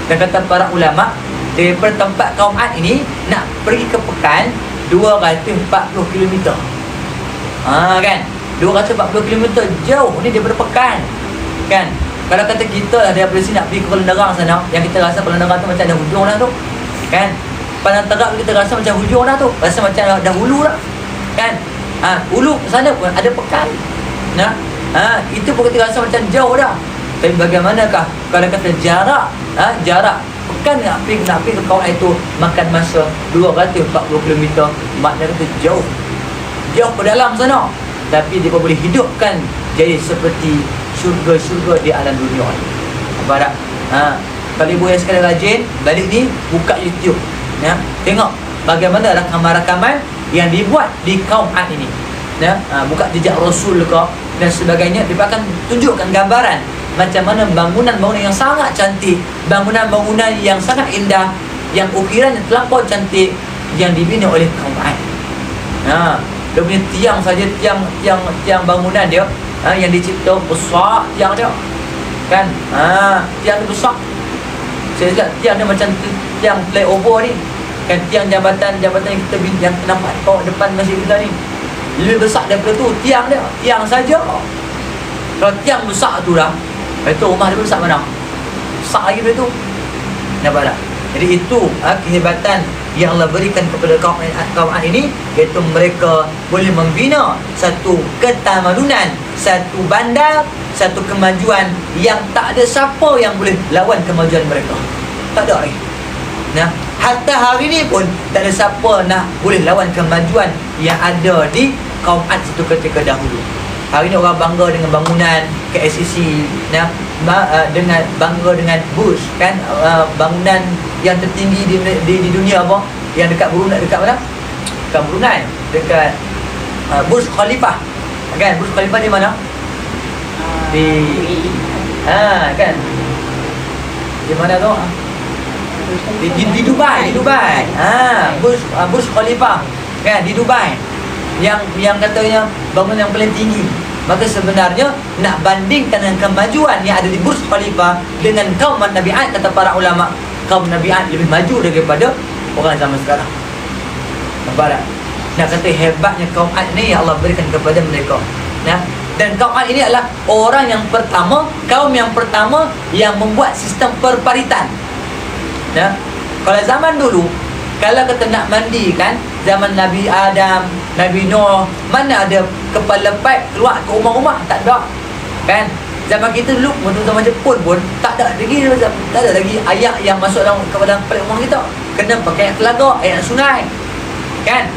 Dan kata para ulama, daripada tempat kaum Ad ini nak pergi ke Pekan 240 km. Kan? 240 km jauh ni daripada Pekan. Kan? Kalau kata kita lah daripada sini nak pergi ke Kuala Nerang sana, yang kita rasa Kuala Nerang tu macam ada hujung dah tu. Kan? Padang Terap kita rasa macam hujung dah tu. Rasa macam dah hulu dah. Kan? Hulu sana pun ada Pekan. Nah, itu pun kita rasa macam jauh dah. Tapi bagaimanakah kalau kata jarak, jarak Pekan nak pergi ke kawasan itu makan masa 240 km, maknanya kata jauh ke dalam sana. Tapi dia boleh hidupkan jadi seperti syurga-syurga di alam dunia ni. Nampak tak? Kalau ibu yang sekali rajin balik ni, buka YouTube, ya, tengok bagaimana rakaman-rakaman yang dibuat di kaum Ad ini, ya. Buka jejak Rasul ke dan sebagainya. Dia akan tunjukkan gambaran macam mana bangunan-bangunan yang sangat cantik, bangunan-bangunan yang sangat indah, yang ukiran yang terlampau cantik, yang dibina oleh kaum Ad. Dia punya tiang saja, tiang bangunan dia, yang dicipta besar tiang dia. Kan? Tiang dia besar. Saya cakap tiang dia macam tiang flyover ni. Kan, tiang jambatan yang kita yang nampak depan masjid kita ni. Lebih besar daripada tu tiang dia. Tiang saja. Kalau tiang besar tu dah, itu rumah dia besar mana? Besar lagi daripada tu. Nampak tak? Jadi itu kehebatan yang Allah berikan kepada kaum Ad ini, iaitu mereka boleh membina satu ketamadunan, satu bandar, satu kemajuan yang tak ada siapa yang boleh lawan kemajuan mereka. Tak ada lagi. Nah, hatta hari ni pun tak ada siapa nak boleh lawan kemajuan yang ada di kaum Ad satu ketika dahulu. Hari ni orang bangga dengan bangunan KLCC, nah, dengan bangga dengan Burj, kan, bangunan yang tertinggi di dunia apa? Yang dekat Brunei, dekat mana? Dekat Brunei, dekat Burj Khalifah. Kan, Burj Khalifah di mana? Di kan? Di mana tu? Di Dubai, Burj Khalifah. Kan, di Dubai. Yang katanya bangunan yang paling tinggi. Maka sebenarnya nak bandingkan dengan kemajuan yang ada di Burj Khalifah dengan kaum Nabi Ad, kata para ulama, kaum Nabi Ad lebih maju daripada orang zaman sekarang. Nampak tak? Nak kata hebatnya kaum Ad ni yang Allah berikan kepada mereka. Dan kaum Ad ini adalah orang yang pertama, kaum yang pertama yang membuat sistem perparitan. Kalau zaman dulu, kalau kata nak mandi, kan, zaman Nabi Adam, Nabi Nuh, mana ada kepala pipe keluar ke rumah-rumah? Tak ada. Kan? Zaman kita dulu, zaman Jepun pun tak ada lagi air yang masuk dalam kepada rumah kita. Kena pakai air telaga, air sungai. Kan?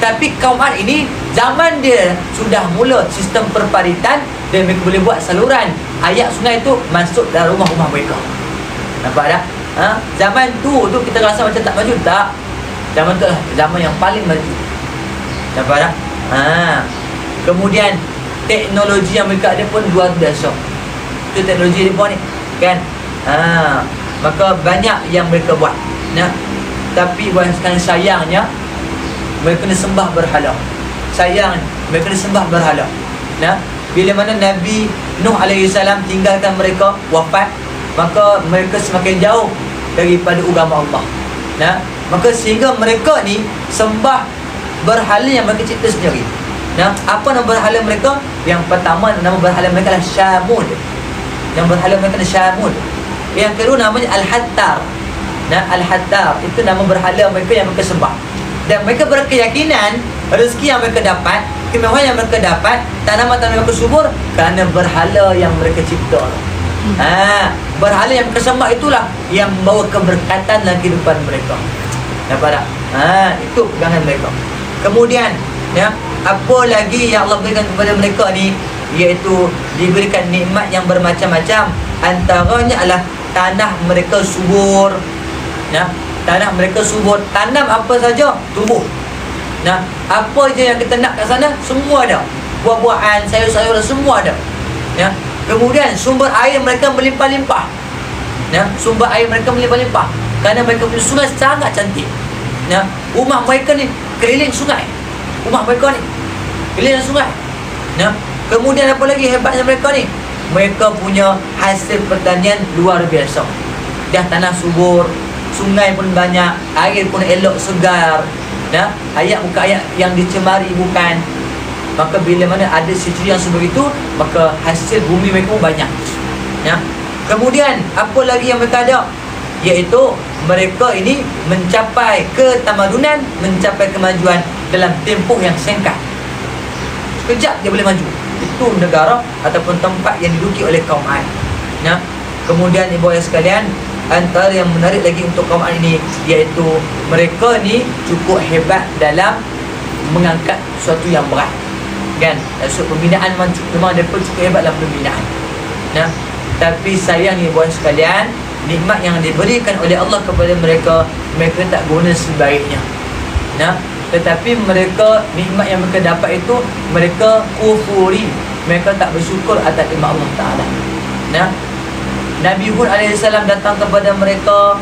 Tapi kaum Ad ini, zaman dia sudah mula sistem perparitan, dan mereka boleh buat saluran air sungai itu masuk dalam rumah-rumah mereka. Nampak tak? Zaman tu kita rasa macam tak maju. Tak. Zaman tu lah zaman yang paling maju. Nampak tak? Kemudian teknologi yang mereka ada pun luar biasa. Itu teknologi dia pun ni, kan? Maka banyak yang mereka buat. Tapi sekarang sayangnya mereka kena sembah berhala. Sayang, mereka kena sembah berhala. Bila mana Nabi Nuh AS tinggalkan mereka, wafat, maka mereka semakin jauh daripada agama Allah. Maka sehingga mereka ni sembah berhala yang mereka cipta sendiri. Apa nama berhala mereka? Yang pertama, nama berhala mereka adalah Syamud. Yang berhala mereka adalah Syamud. Yang kedua namanya Al-Hattar. Al-Hattar itu nama berhala mereka yang mereka sembah. Dan mereka berkeyakinan rezeki yang mereka dapat, kemewahan yang mereka dapat, tanaman-tanaman mereka subur kerana berhala yang mereka cipta. Berhala yang mereka sembah itulah yang membawa keberkatan dalam kehidupan mereka. Nampak tak? Itu pegangan mereka. Kemudian, apa lagi yang Allah berikan kepada mereka ni, iaitu diberikan nikmat yang bermacam-macam. Antaranya adalah tanah mereka subur. Tanah mereka subur, tanam apa saja tumbuh. Apa je yang kita nak kat sana semua ada. Buah-buahan, sayur-sayuran semua ada. Kemudian sumber air mereka melimpah-limpah. Sumber air mereka melimpah-limpah kerana mereka punya sungai sangat cantik. Rumah mereka ni keliling sungai. Rumah mereka ni keliling sungai. Kemudian apa lagi hebatnya mereka ni? Mereka punya hasil pertanian luar biasa. Dah tanah subur, sungai pun banyak, air pun elok segar. Air bukan air yang dicemari, bukan. Maka bila mana ada situasi yang sebegitu, maka hasil bumi mereka pun banyak. Ya. Kemudian apa lagi yang mereka ada? Iaitu mereka ini mencapai ketamadunan, mencapai kemajuan dalam tempoh yang singkat. Sekejap dia boleh maju. Itu negara ataupun tempat yang diduduki oleh kaum Ad. Ya. Kemudian ibu ayah sekalian, antara yang menarik lagi untuk kaum Ad ini, iaitu mereka ni cukup hebat dalam mengangkat sesuatu yang berat. Kan? So pembinaan memang mereka cukup hebat dalam pembinaan. Nah, tapi sayangnya ibu ayah sekalian, nikmat yang diberikan oleh Allah kepada mereka, mereka tak guna sebaiknya. Nah, tetapi mereka, nikmat yang mereka dapat itu, mereka kufuri, mereka tak bersyukur atas nikmat Allah Ta'ala. Nah, Nabi Hud AS datang kepada mereka,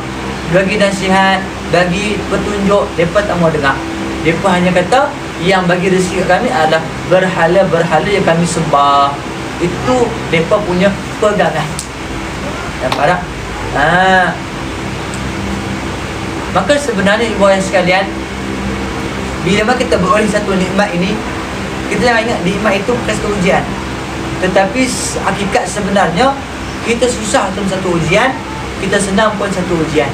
bagi nasihat, bagi petunjuk, mereka tak mau dengar. Mereka hanya kata, yang bagi rezeki kami adalah berhala-berhala yang kami sembah. Itu mereka punya pegangan. Nampak tak? Maka sebenarnya ibu ayah sekalian, bila mana kita beroleh satu nikmat ini, kita jangan ingat nikmat itu bukan satu ujian. Tetapi hakikat sebenarnya, kita susah dalam satu ujian, kita senang pun satu ujian.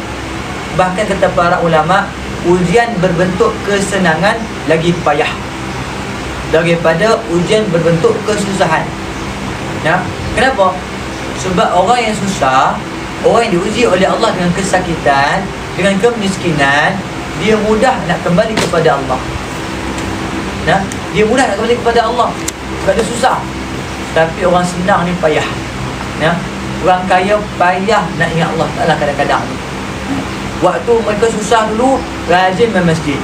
Bahkan kata para ulama, ujian berbentuk kesenangan lagi payah daripada ujian berbentuk kesusahan. Ya, kenapa? Sebab orang yang susah, orang yang diuji oleh Allah dengan kesakitan, dengan kemiskinan, dia mudah nak kembali kepada Allah. Nah, dia mudah nak kembali kepada Allah sebab dia susah. Tapi orang senang ni payah. Nah, orang kaya payah nak ingat Allah Ta'ala kadang-kadang. Waktu mereka susah dulu, rajin main masjid.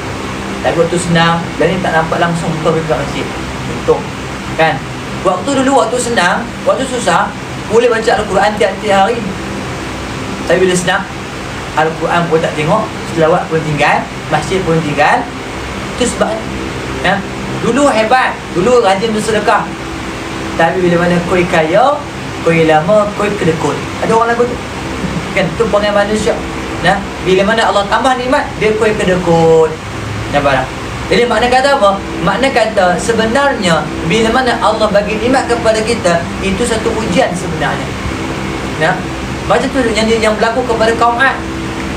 Tapi waktu senang, dan ni tak nampak langsung kau pergi ke masjid. Contoh, kan? Waktu dulu, waktu senang, waktu susah, boleh baca Al-Quran tiap-tiap hari. Tapi bila senang, Al-Quran pun tak tengok, selawat pun tinggal, masjid pun tinggal. Itu sebabnya. Ya? Dulu hebat, dulu rajin bersedekah. Tapi bila mana koi kaya, koi lama, koi kedekut. Ada orang lagu tu. Kan? Itu perangai manusia. Nah, bila mana Allah tambah nikmat, dia koi kedekut. Nampak tak? Jadi makna kata apa? Makna kata sebenarnya bila mana Allah bagi nikmat kepada kita, itu satu ujian sebenarnya. Nah, macam tu yang berlaku kepada kaum Ad.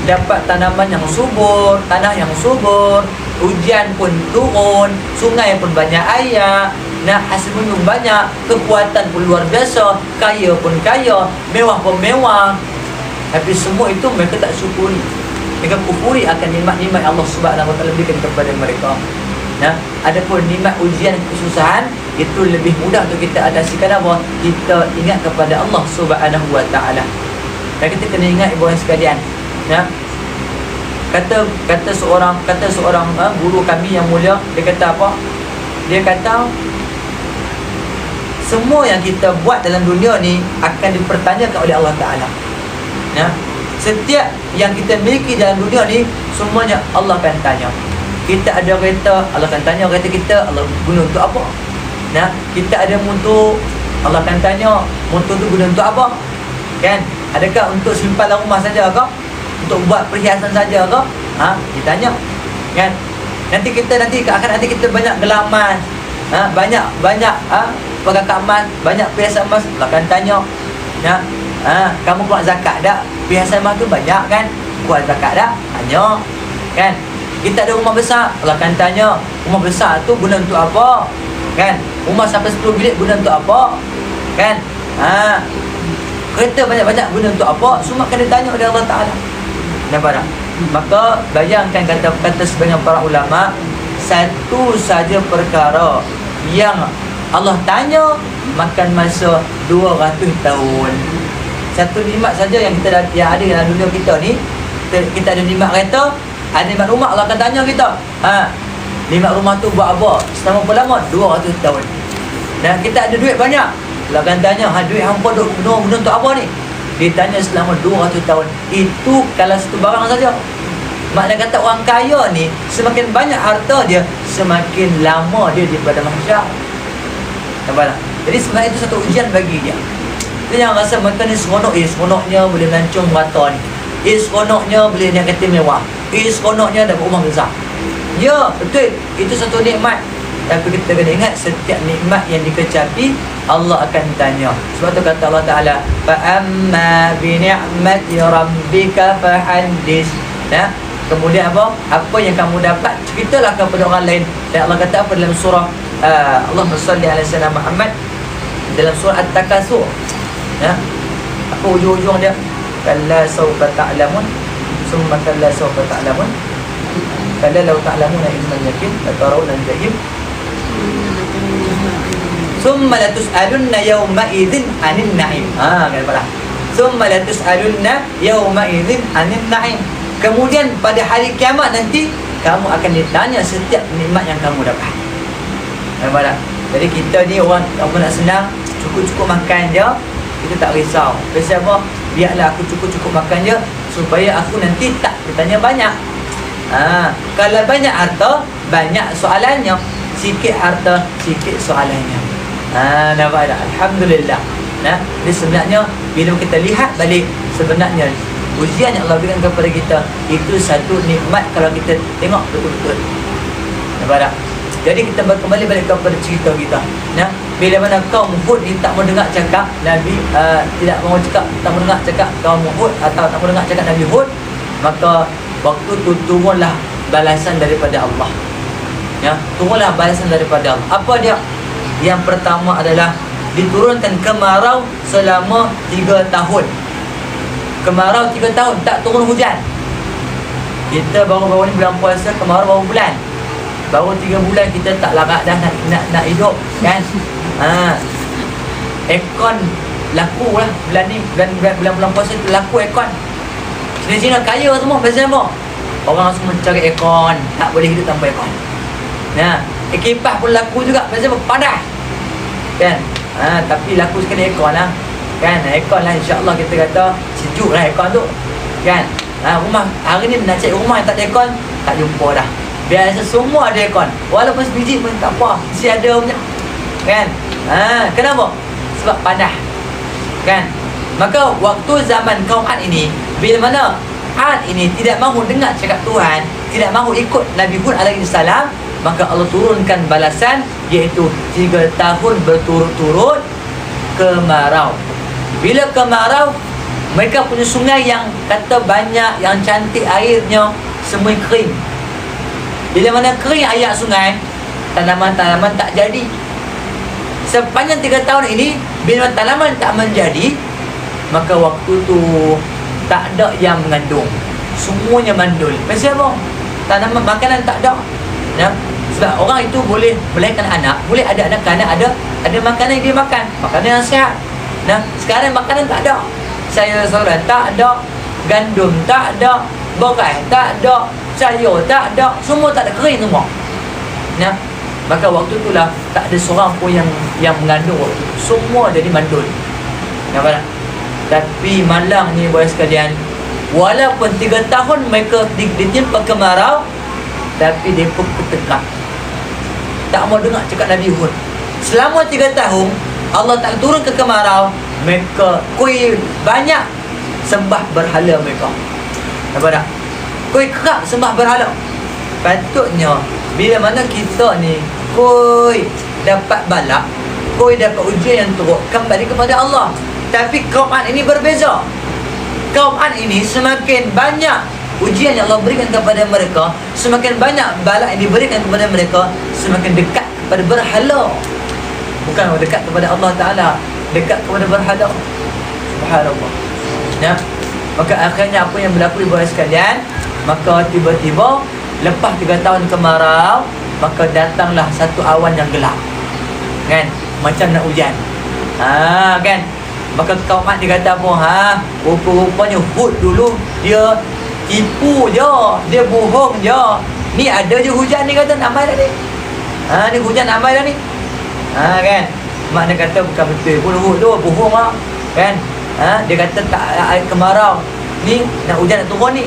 Dapat tanaman yang subur, tanah yang subur, hujan pun turun, sungai pun banyak air, nah hasil bunuh banyak, kekuatan pun luar biasa, kaya pun kaya, mewah pun mewah. Tapi semua itu mereka tak syukuri. Mereka kufuri akan nikmat-nikmat Allah Subhanahu Wa Taala berikan kepada mereka. Nah, adapun nikmat ujian kesusahan itu lebih mudah untuk kita atasi. Kenapa? Kita ingat kepada Allah Subhanahu Wa Taala. Dan kita kena ingat ibu ayah sekalian. Ya. Kata seorang guru kami yang mulia, dia kata apa? Dia kata semua yang kita buat dalam dunia ni akan dipertanyakan oleh Allah Ta'ala. Ya. Setiap yang kita miliki dalam dunia ni, semuanya Allah akan tanya. Kita ada kereta, Allah akan tanya kereta kita, Allah guna untuk apa? Nah, kita ada motor, Allah akan tanya motor tu guna untuk apa? Kan? Adakah untuk simpanan rumah saja ke? Untuk buat perhiasan saja ke? Ditanya. Kan? Nanti kita banyak gelang emas. Banyak perangkat emas, banyak perhiasan emas, Allah akan tanya. Ya. Kamu keluar zakat tak? Perhiasan emas tu banyak kan? Keluar zakat tak? Tanya. Kan? Kita ada rumah besar, Allah akan tanya, rumah besar tu guna untuk apa? Kan? Rumah sampai 10 bilik guna untuk apa? Kan? Kereta banyak-banyak guna untuk apa? Semua akan ditanya oleh Allah Ta'ala. Nampak tak? Maka bayangkan kata sebagian para ulama, satu saja perkara yang Allah tanya makan masa 200 tahun. Satu nikmat saja yang ada dalam dunia kita ni. Kita ada nikmat kereta, ada nikmat rumah, Allah akan tanya kita. Nikmat rumah tu buat apa? Selama berapa lama? 200 tahun. Dan kita ada duit banyak, Allah akan tanya, duit hampa duk guna untuk apa ni? Ditanya selama 200 tahun. Itu kalau satu barang saja. Maknanya kata orang kaya ni, semakin banyak harta dia, semakin lama dia daripada mahsyar. Nampak tak? Jadi sebenarnya itu satu ujian bagi dia. Dia jangan rasa mereka ni seronoknya boleh melancong merata ni. Seronoknya boleh naik kereta mewah. Seronoknya dapat rumah besar. Ya, betul. Itu satu nikmat. Tapi kita kena ingat setiap nikmat yang dikecapi Allah akan tanya. Sebab tu kata Allah Ta'ala, fa'amma bini'mati rabbika fahaddis. Kemudian apa yang kamu dapat, ceritalah kepada orang lain. Dan Allah kata apa dalam surah Allahumma salli ala sayyidina Muhammad, dalam surah At-Takatsur, apa ujung-ujung dia? Kalla sawfa ta'lamun, summa kalla sawfa ta'lamun, kalla law ta'lamuna ilmal yaqin latarawna al-jahim, summa latus'alunna yawma idzin 'anil na'im. Kan pula. Summa latus'alunna yawma idzin 'anil na'im. Kemudian pada hari kiamat nanti kamu akan ditanya setiap nikmat yang kamu dapat. Nampak tak? Jadi kita ni orang nak senang, cukup-cukup makan je, kita tak risau. Pasal apa? Biarlah aku cukup-cukup makan je, supaya aku nanti tak bertanya banyak. Kalau banyak harta, banyak soalannya. Sikit harta, sikit soalannya. Nampak tak? Alhamdulillah. Jadi sebenarnya bila kita lihat balik, sebenarnya ujian yang Allah berikan kepada kita itu satu nikmat kalau kita tengok betul-betul. Nampak tak? Jadi kita kembali balik kepada cerita kita. Bila mana kaum Hud ni tak mau dengar cakap Nabi, tidak mau cakap, tak mau dengar cakap kaum Hud, atau tak mau dengar cakap Nabi Hud, maka waktu tu turunlah balasan daripada Allah. Turunlah balasan daripada Allah. Apa dia? Yang pertama adalah diturunkan kemarau selama 3 tahun. Kemarau 3 tahun, tak turun hujan. Kita baru-baru ni bulan puasa, kemarau baru bulan. Baru 3 bulan kita tak larat dah nak hidup, kan? Aircon laku lah bulan ni, bulan puasa tu laku aircon. Cina-Cina kaya semua, pasal apa? Orang semua cari aircon, tak boleh hidup tanpa aircon. Kipas pun laku juga, pasal apa? Panas, kan? Tapi laku sekali aircon lah, kan? Aircon lah, insyaAllah kita kata sejuk lah aircon tu, kan? Rumah, hari ni nak cari rumah yang tak ada aircon, tak jumpa dah. Biasa semua ada aircon, walaupun sebiji pun tak apa, mesti ada punya, kan? Kenapa? Sebab panas, kan? Maka waktu zaman kaum Ad ini, bila mana Ad ini tidak mahu dengar cakap Tuhan, tidak mahu ikut Nabi Hud alaihi salam, maka Allah turunkan balasan, iaitu 3 tahun berturut-turut kemarau. Bila kemarau, mereka punya sungai yang kata banyak, yang cantik airnya, semua kering. Bila mana kering air sungai, tanaman-tanaman tak jadi. Sepanjang 3 tahun ini, bila tanaman tak menjadi, maka waktu tu tak ada yang mengandung, semuanya mandul. Pasal apa? Tanaman, makanan tak ada. Sebab orang itu boleh melahirkan anak, boleh ada anak kerana ada makanan yang dia makan, makanan yang sihat. Sekarang makanan tak ada, sayur-sayuran tak ada, gandum tak ada, beras tak ada, sayur tak ada, semua tak ada, kering semua. Maka waktu itulah tak ada seorang pun yang mengandung waktu itu. Semua jadi mandul. Nampak tak? Tapi malangnya boys sekalian, walaupun 3 tahun mereka ditimpa kemarau, tapi mereka ketekak, tak mau dengar cakap Nabi Hud. Selama 3 tahun Allah tak turun ke kemarau, mereka banyak sembah berhala mereka. Nampak tak? Kerap sembah berhala. Patutnya bila mana kita ni dapat balak, dapat ujian yang teruk, kembali kepada Allah. Tapi kaum Ad ini berbeza. Kaum Ad ini semakin banyak ujian yang Allah berikan kepada mereka, semakin banyak balak yang diberikan kepada mereka, semakin dekat kepada berhala. Bukan dekat kepada Allah Ta'ala, dekat kepada berhala. Subhanallah. Maka akhirnya apa yang berlaku di bawah sekalian, maka tiba-tiba lepas 3 tahun kemarau, maka datanglah satu awan yang gelap, kan? Macam nak hujan. Kan? Maka kaum Ad dia kata apa? Rupa-rupanya Hud dulu dia tipu je, dia bohong je. Ni ada je hujan ni, kata nak mai dah ni. Ni hujan nak mai dah ni. Kan? Mak dia kata bukan betul pun Hud tu, bohong lah, kan? Dia kata tak air kemarau ni, nak hujan nak turun ni.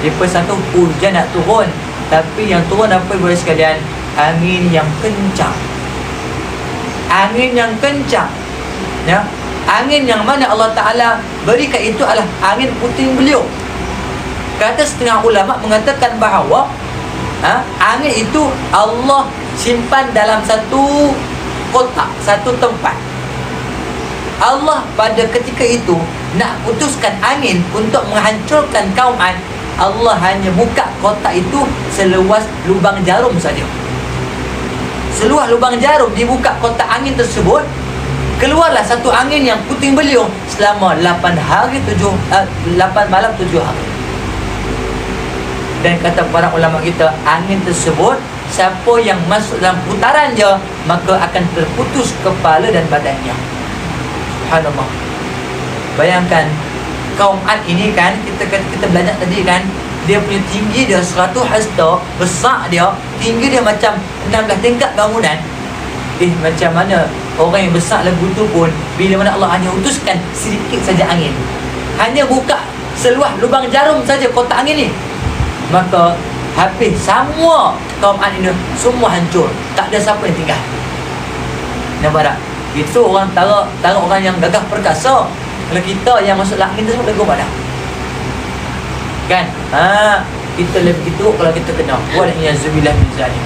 Dia satu hujan nak turun, tapi yang turun apa boleh sekalian? Angin yang kencang. Angin yang kencang. Angin yang mana Allah Ta'ala berikan itu adalah angin puting beliung. Kata setengah ulama mengatakan bahawa angin itu Allah simpan dalam satu kotak, satu tempat. Allah pada ketika itu nak putuskan angin untuk menghancurkan kaum Ad. Allah hanya buka kotak itu seluas lubang jarum saja. Seluas lubang jarum dibuka kotak angin tersebut, keluarlah satu angin yang puting beliung selama 8 malam 7 hari. Dan kata para ulama kita, angin tersebut siapa yang masuk dalam putaran je, maka akan terputus kepala dan badannya. Subhanallah. Bayangkan kaum Ad ini kan, kita belajar tadi kan, dia punya tinggi dia 100 hasta, besar dia, tinggi dia macam 16 tingkat bangunan. Macam mana orang yang besar lagu tu pun, bila mana Allah hanya utuskan sedikit saja angin, hanya buka seluas lubang jarum saja kotak angin ni, maka habis semua kaum Ad ini, semua hancur, tak ada siapa yang tinggal. Nampak tak? Itu orang taruh orang yang gagah perkasa. Kalau kita yang masuk dalam angin tu semua tegur pada kan, kita lebih itu kalau kita kena wal-iyazubillah min zalim.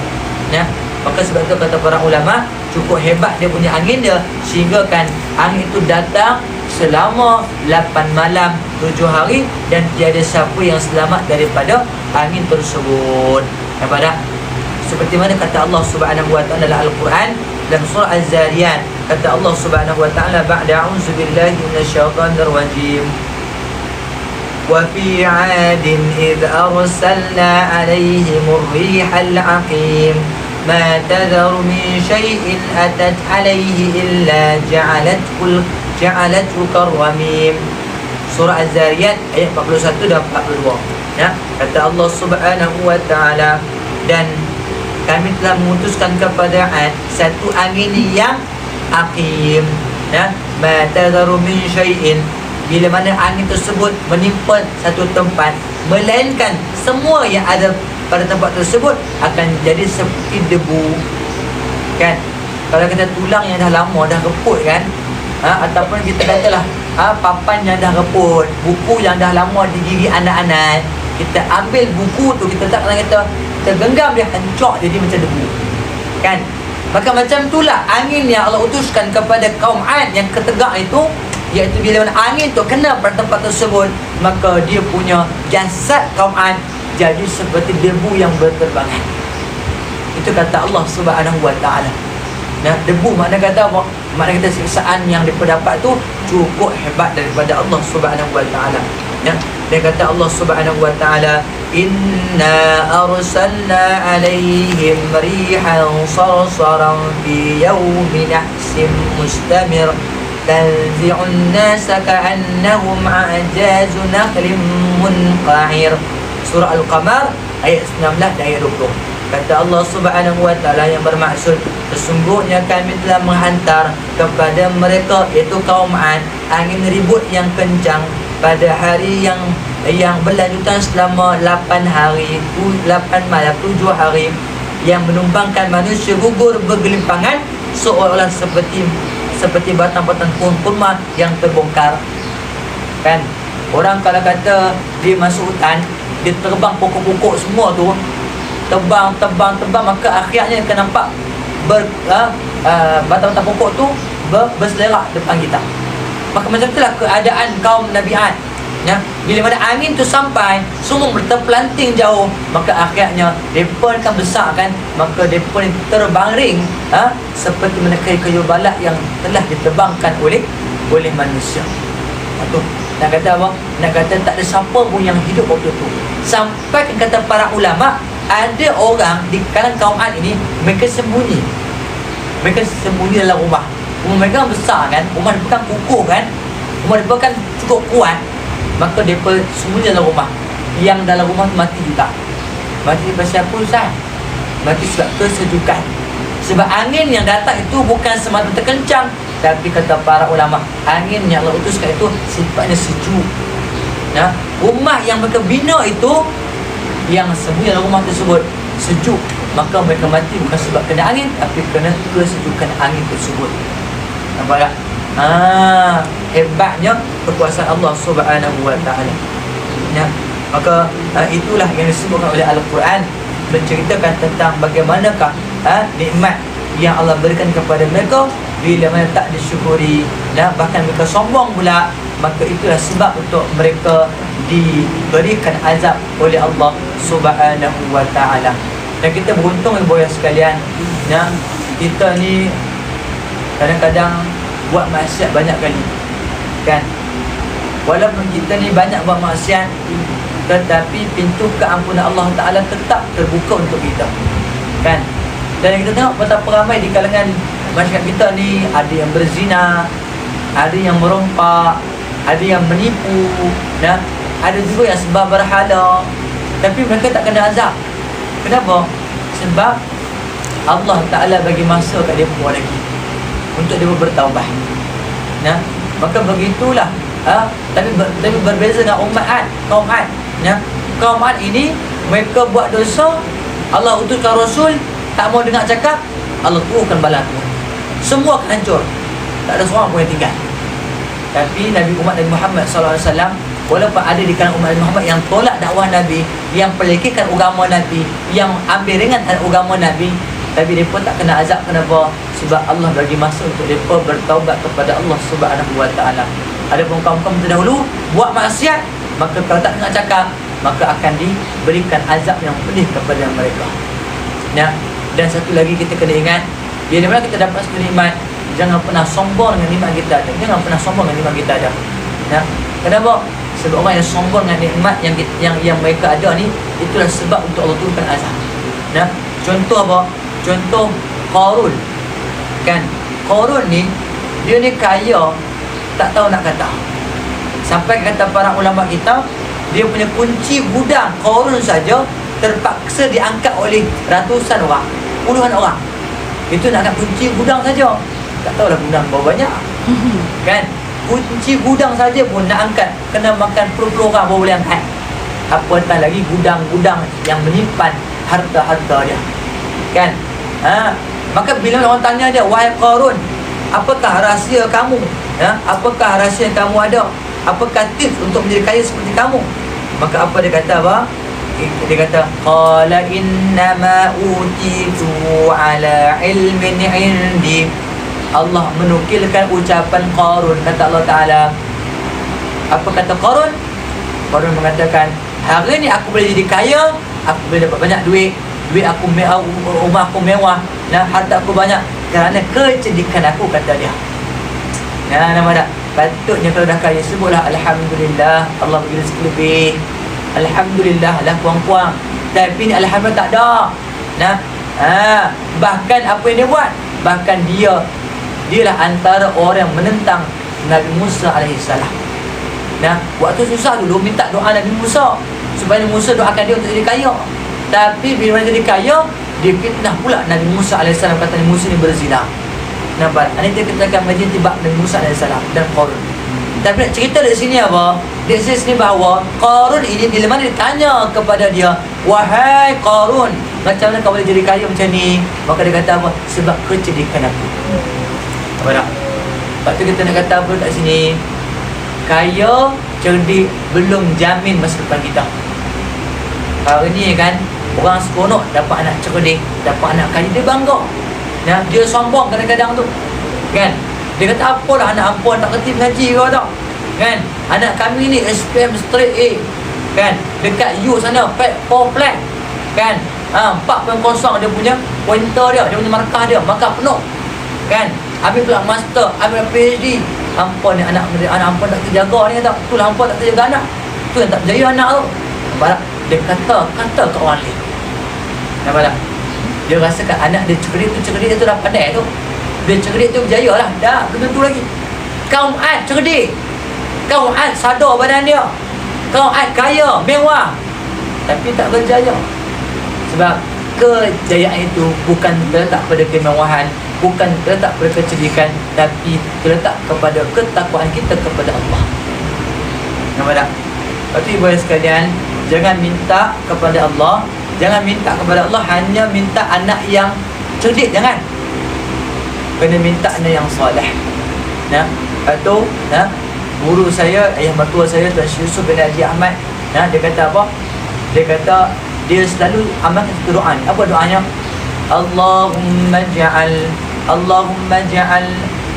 Ya, maka sebab tu kata para ulama, cukup hebat dia punya angin dia, sehingga kan angin itu datang selama 8 malam 7 hari dan tiada siapa yang selamat daripada angin tersebut. Nampak tak? Seperti mana kata Allah Subhanahu wa taala dalam Al-Quran, dalam surah Az-Zariyat, kata Allah Subhanahu wa taala, ba'da a'udzu billahi minasyaitonir rajim, wa fi 'adin id arsalna 'alaihimur rihal 'aqim ma tadharu min shay'in atat 'alaihi illa ja'alathu karramim. Surah Az-Zariyat ayat 41 dan 42. Ya, kata Allah Subhanahu wa taala, dan kami telah memutuskan kepada Ad satu angin yang aqim, ya, ma tadharu min syai'in, bila mana angin tersebut menimpa satu tempat, melainkan semua yang ada pada tempat tersebut akan jadi seperti debu. Kan, kalau kita tulang yang dah lama dah reput kan, ataupun kita katalah papan yang dah reput, buku yang dah lama digigit anak-anak, kita ambil buku tu, kita tak kena kita genggam dia, hancur jadi macam debu kan. Maka macam itulah angin yang Allah utuskan kepada kaum Ad yang ketegak itu, iaitu bila angin tu kena pada tempat tersebut, maka dia punya jasad kaum Ad jadi seperti debu yang berterbangan. Itu kata Allah Subhanahu wa taala. Nah, debu makna kata apa? Makna kata siksaan yang diperdapat tu cukup hebat daripada Allah Subhanahu wa taala. Ya, dia kata Allah Subhanahu wa taala, inna arsalna alaihim rihan sarsaran fi yawmin nahsin mustamir tanzi'un nasa ka'annahum a'jazu nakhlin munqa'ir. Surah Al-Qamar ayat 19 dan ayat 20. Kata Allah Subhanahu wa taala yang bermaksud, sesungguhnya kami telah menghantar kepada mereka, iaitu kaum Ad, angin ribut yang kencang pada hari yang berlanjutan selama 8 malam 7 hari, yang menumbangkan manusia gugur bergelimpangan seolah-olah seperti batang-batang pohon kurma yang terbongkar. Kan, orang kalau kata dia masuk hutan, dia terbang pokok-pokok semua tu, tebang, maka akhirnya akan nampak batang-batang pokok tu berselerak depan kita. Maka macam itulah keadaan kaum Nabi Ad. Ya, bila mana angin tu sampai, semua terpelanting jauh, maka akhirnya mereka akan besar kan, maka mereka terbaring seperti mana kayu balak yang telah ditebangkan oleh manusia. Itu nak kata apa? Nak kata tak ada siapa pun yang hidup waktu tu. Sampai kata para ulama, ada orang di kalangan kaum Ad ini, mereka sembunyi dalam rumah. Rumah mereka besar kan, rumah mereka kan kukuh kan, rumah mereka kan cukup kuat, maka mereka sembunyi dalam rumah. Yang dalam rumah tu mati juga. Mati sebab apa Ustaz? Mati sebab kesejukan. Sebab angin yang datang itu bukan semata terkencang, tapi kata para ulama, angin yang Allah utuskan itu sifatnya sejuk. Ya, rumah yang mereka bina itu, yang sembunyi dalam rumah tersebut sejuk, maka mereka mati bukan sebab kena angin, tapi kena kesejukan angin tersebut. Nampak tak? Hebatnya kekuasaan Allah Subhanahu wa taala. Ya, maka itulah yang disebutkan oleh Al-Quran, menceritakan tentang bagaimanakah nikmat yang Allah berikan kepada mereka, bila mana tak disyukuri, bahkan mereka sombong pula, maka itulah sebab untuk mereka diberikan azab oleh Allah Subhanahu wa ta'ala. Dan kita beruntung ibu yang sekalian, kita ni kadang-kadang buat maksiat banyak kali, kan? Walaupun kita ni banyak buat maksiat, tetapi pintu keampunan Allah Ta'ala tetap terbuka untuk kita, kan? Dan kita tengok betapa ramai di kalangan masyarakat kita ni, ada yang berzina, ada yang merompak, ada yang menipu, ada juga yang sembah berhala, tapi mereka tak kena azab. Kenapa? Sebab Allah Ta'ala bagi masa kat dia pun lagi untuk dia bertaubat. Maka begitulah. Tapi berbeza dengan kaum Ad. Kaum Ad ini, mereka buat dosa, Allah utuskan Rasul, tak mau dengar cakap, Allah turunkan bala tu. Semua akan hancur, tak ada seorang pun yang tinggal. Tapi Nabi Muhammad SAW, walaupun ada di kalangan umat Nabi Muhammad yang tolak dakwah Nabi, yang pelekehkan agama Nabi, yang ambil ringan agama Nabi, tapi mereka tak kena azab. Kenapa? Sebab Allah bagi masa untuk mereka bertaubat kepada Allah Subhanahu wa ta'ala. Adapun kaum-kaum terdahulu buat maksiat, maka kalau tak dengar cakap, maka akan diberikan azab yang pedih kepada mereka. Dan satu lagi kita kena ingat, bila mana kita dapat satu nikmat, jangan pernah sombong dengan nikmat kita ada. Jangan pernah sombong dengan nikmat kita ada. Kenapa? Sebab orang yang sombong dengan nikmat yang mereka ada ni, itulah sebab untuk Allah turunkan azab. Contoh apa? Contoh Qarun, kan? Qarun ni, dia ni kaya tak tahu nak kata. Sampai kata para ulama kita, dia punya kunci gudang Qarun saja terpaksa diangkat oleh ratusan orang, puluhan orang. Itu nak angkat kunci gudang saja, tak tahulah gudang berapa banyak, kan? Kunci gudang saja pun nak angkat, kena makan puluh-puluh orang baru boleh angkat, apatah lagi gudang-gudang yang menyimpan harta-harta dia, kan? Maka bila orang tanya dia, wahai Qarun, apakah rahsia kamu? Apakah rahsia yang kamu ada? Apakah tips untuk menjadi kaya seperti kamu? Maka apa dia kata? Dia kata, qala innama utitu ala ilmin indi. Allah menukilkan ucapan Qarun. Kata Allah Ta'ala, apa kata Qarun? Qarun mengatakan, hari ni aku boleh jadi kaya, aku boleh dapat banyak duit aku mewah, rumah aku mewah, harta aku banyak, kerana kecerdikan aku, kata dia. Nama tak? Patutnya kalau dah kaya, sebutlah Alhamdulillah, Allah bagi rezeki lebih, Alhamdulillah lah puang-puang. Tapi ni Alhamdulillah tak ada. Bahkan apa yang dia buat, bahkan dialah antara orang yang menentang Nabi Musa AS. Waktu susah dulu minta doa Nabi Musa supaya Nabi Musa doakan dia untuk jadi kaya. Tapi bila dia jadi kaya, dia fitnah pula Nabi Musa AS, kata Nabi Musa ni berzina. Nampak? Ini dia katakan majlis tibak Nabi Musa AS dan Qarun. Tapi nak cerita dari sini apa? Di sini bahawa Qarun ini bila mana ditanya kepada dia, wahai Qarun, macam mana kau boleh jadi kaya macam ni? Maka dia kata apa? Sebab kecerdikan aku. Apa tak? Lepas tu kita nak kata apa kat sini? Kaya, cerdik belum jamin masa depan kita. Hari ni kan, orang seronok dapat anak cerdik, dapat anak kaya, dia bangga. Dia sombong kadang-kadang tu, kan? Dia kata, apalah anak ampun tak kerti mengaji kau tak, kan? Anak kami ni SPM straight A, kan? Dekat U sana, 4 flat, kan? 4.0 dia punya pointer dia punya markah dia, markah penuh, kan? Ambil pula master, ambil PhD. Ampun ni anak ampun tak terjaga ni, kata. Itulah ampun tak terjaga anak, tu yang tak berjaya anak tu. Nampak tak? Dia kata ke orang lain. Nampak tak? Dia rasakan anak dia cerdik tu dah pandai tu. Dia cerdik tu berjaya lah. Dah, tentu lagi. Kaum Ad cerdik, kaum Ad sadar badan dia, kaum Ad kaya, mewah, tapi tak berjaya. Sebab kejayaan itu bukan terletak pada kemewahan, bukan terletak pada kecerdikan, tapi terletak kepada ketakwaan kita kepada Allah. Nampak tak? Lepas tu ibu sekalian, jangan minta kepada Allah, jangan minta kepada Allah hanya minta anak yang cerdik, jangan. Kena minta anak yang soleh. Lepas tu, guru saya, ayah mertua saya, Tuan Yusuf bin Haji Ahmad, dia kata apa? Dia kata dia selalu amalkan satu doa ni. Apa doanya? Allahumma ja'al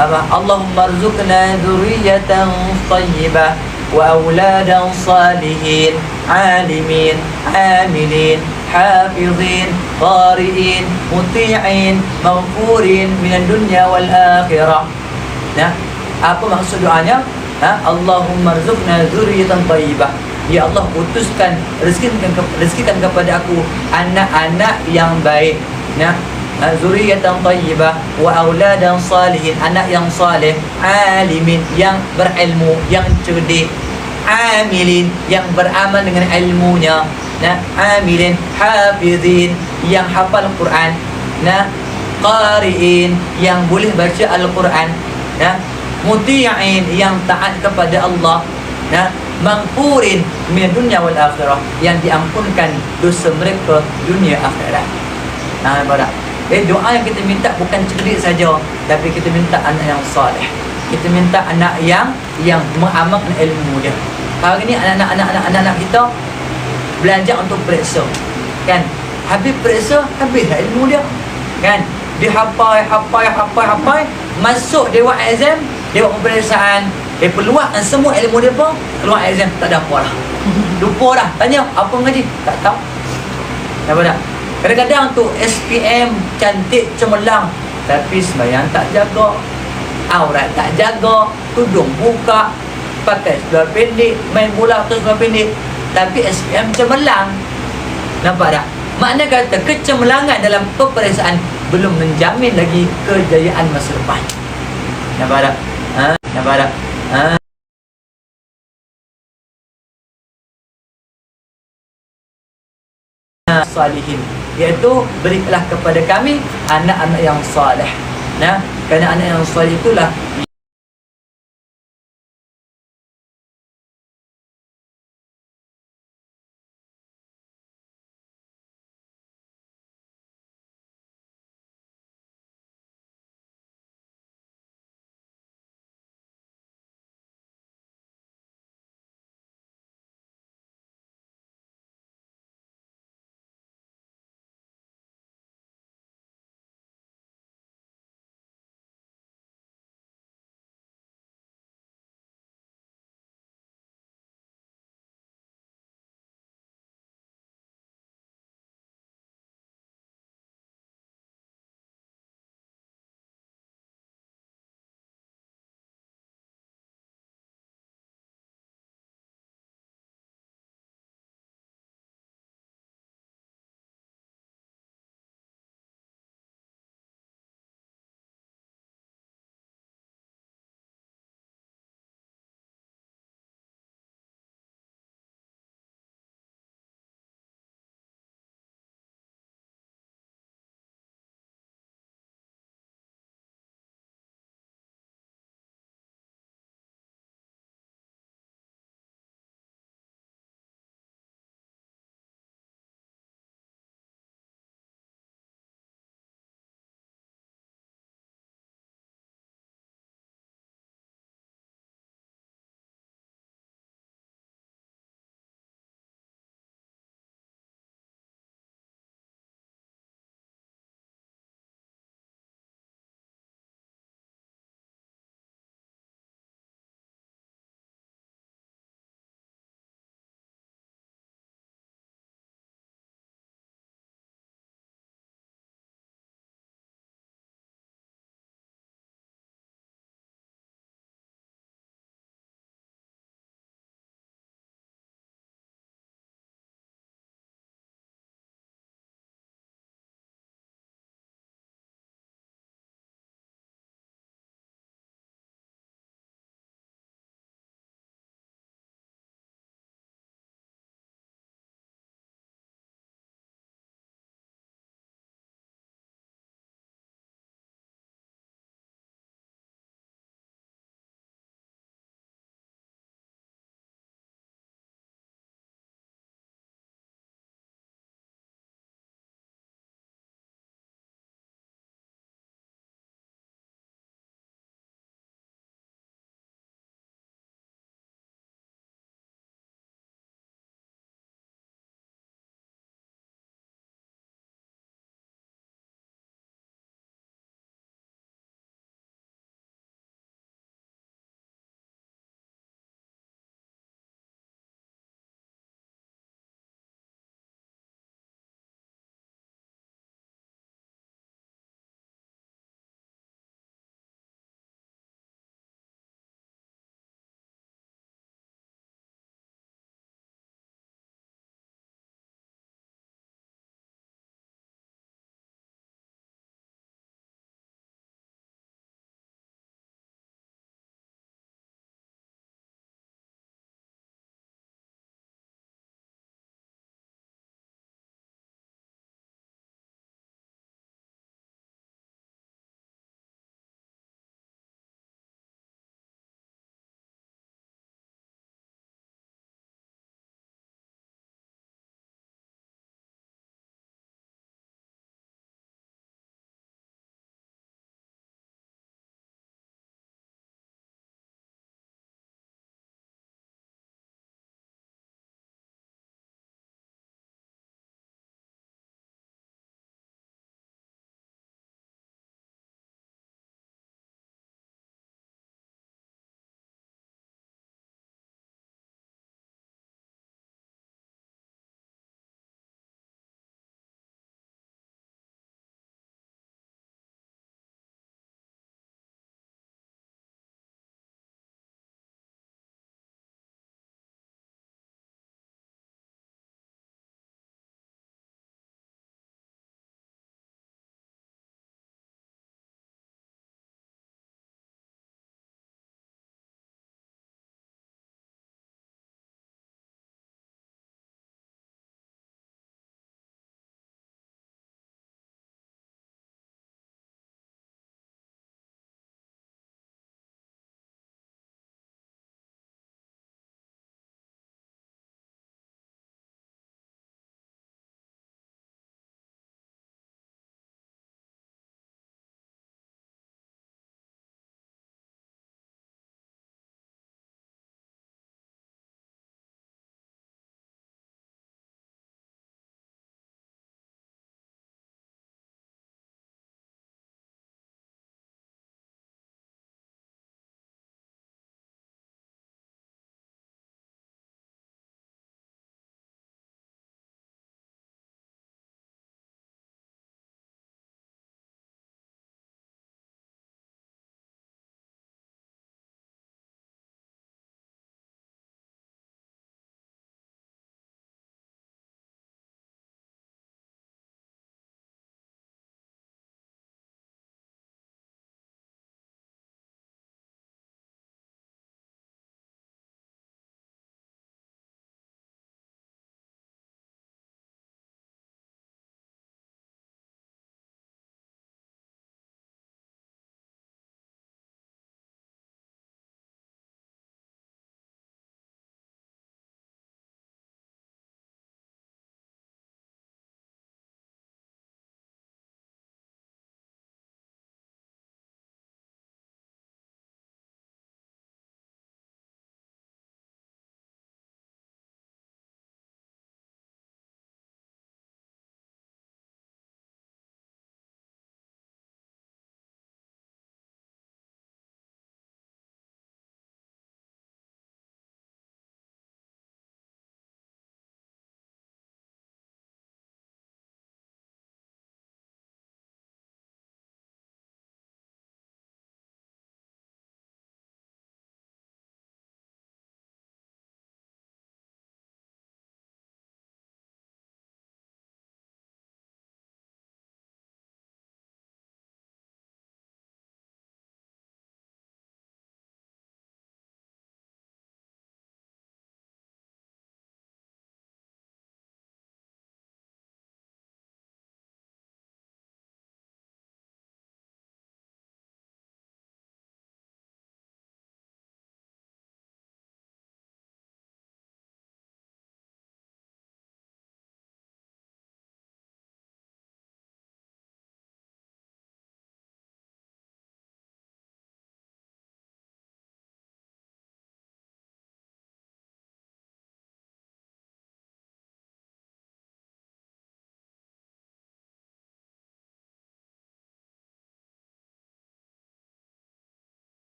Allahumma arzuqna dzurriyyatan thayyibah wa auladan salihin alimin amilin hafizin qari'in muti'in maghfurin minan dunya wal akhirah. Nah, apa maksud doanya? Allahumma arzuqna dzurriyyatan thayyibah. Ya Allah, utuskan rezekikan kepada aku anak-anak yang baik. Nah, zuriyatan thayyibah wa auladan salihin, anak yang saleh, alimin yang berilmu, yang cerdik, amilin yang beramal dengan ilmunya, nah, amilin hafizin yang hafal Quran, nah, qari'in yang boleh baca Al-Quran, nah, muti'in yang taat kepada Allah, nah, maghfurin min dunya wal akhirah yang diampunkan dosa mereka dunia akhirat. Nah, barak. Doa yang kita minta bukan cerdik saja, tapi kita minta anak yang soleh. Kita minta anak yang mengamalkan ilmu dia. Hari ni anak-anak kita belajar untuk periksa, kan? Habis periksa, habis ilmu dia, kan? Dia hafal, masuk dia buat exam, dia buat peperiksaan, dia peluahkan semua ilmu dia pun, keluar exam tak ada apa dah. Lupa dah, tanya apa ngaji, tak tahu. Nampak tak? Kadang-kadang tu SPM cantik cemerlang, tapi sembahyang tak jaga, aurat tak jaga, tudung buka, pakai seluar pendek, main bola tu seluar pendek, tapi SPM cemerlang. Nampak tak? Makna kata kecemerlangan dalam peperiksaan belum menjamin lagi kejayaan masa depan. Nampak tak? Nampak tak? Salihin, iaitu berilah kepada kami anak-anak yang saleh. Nah, kerana anak yang saleh itulah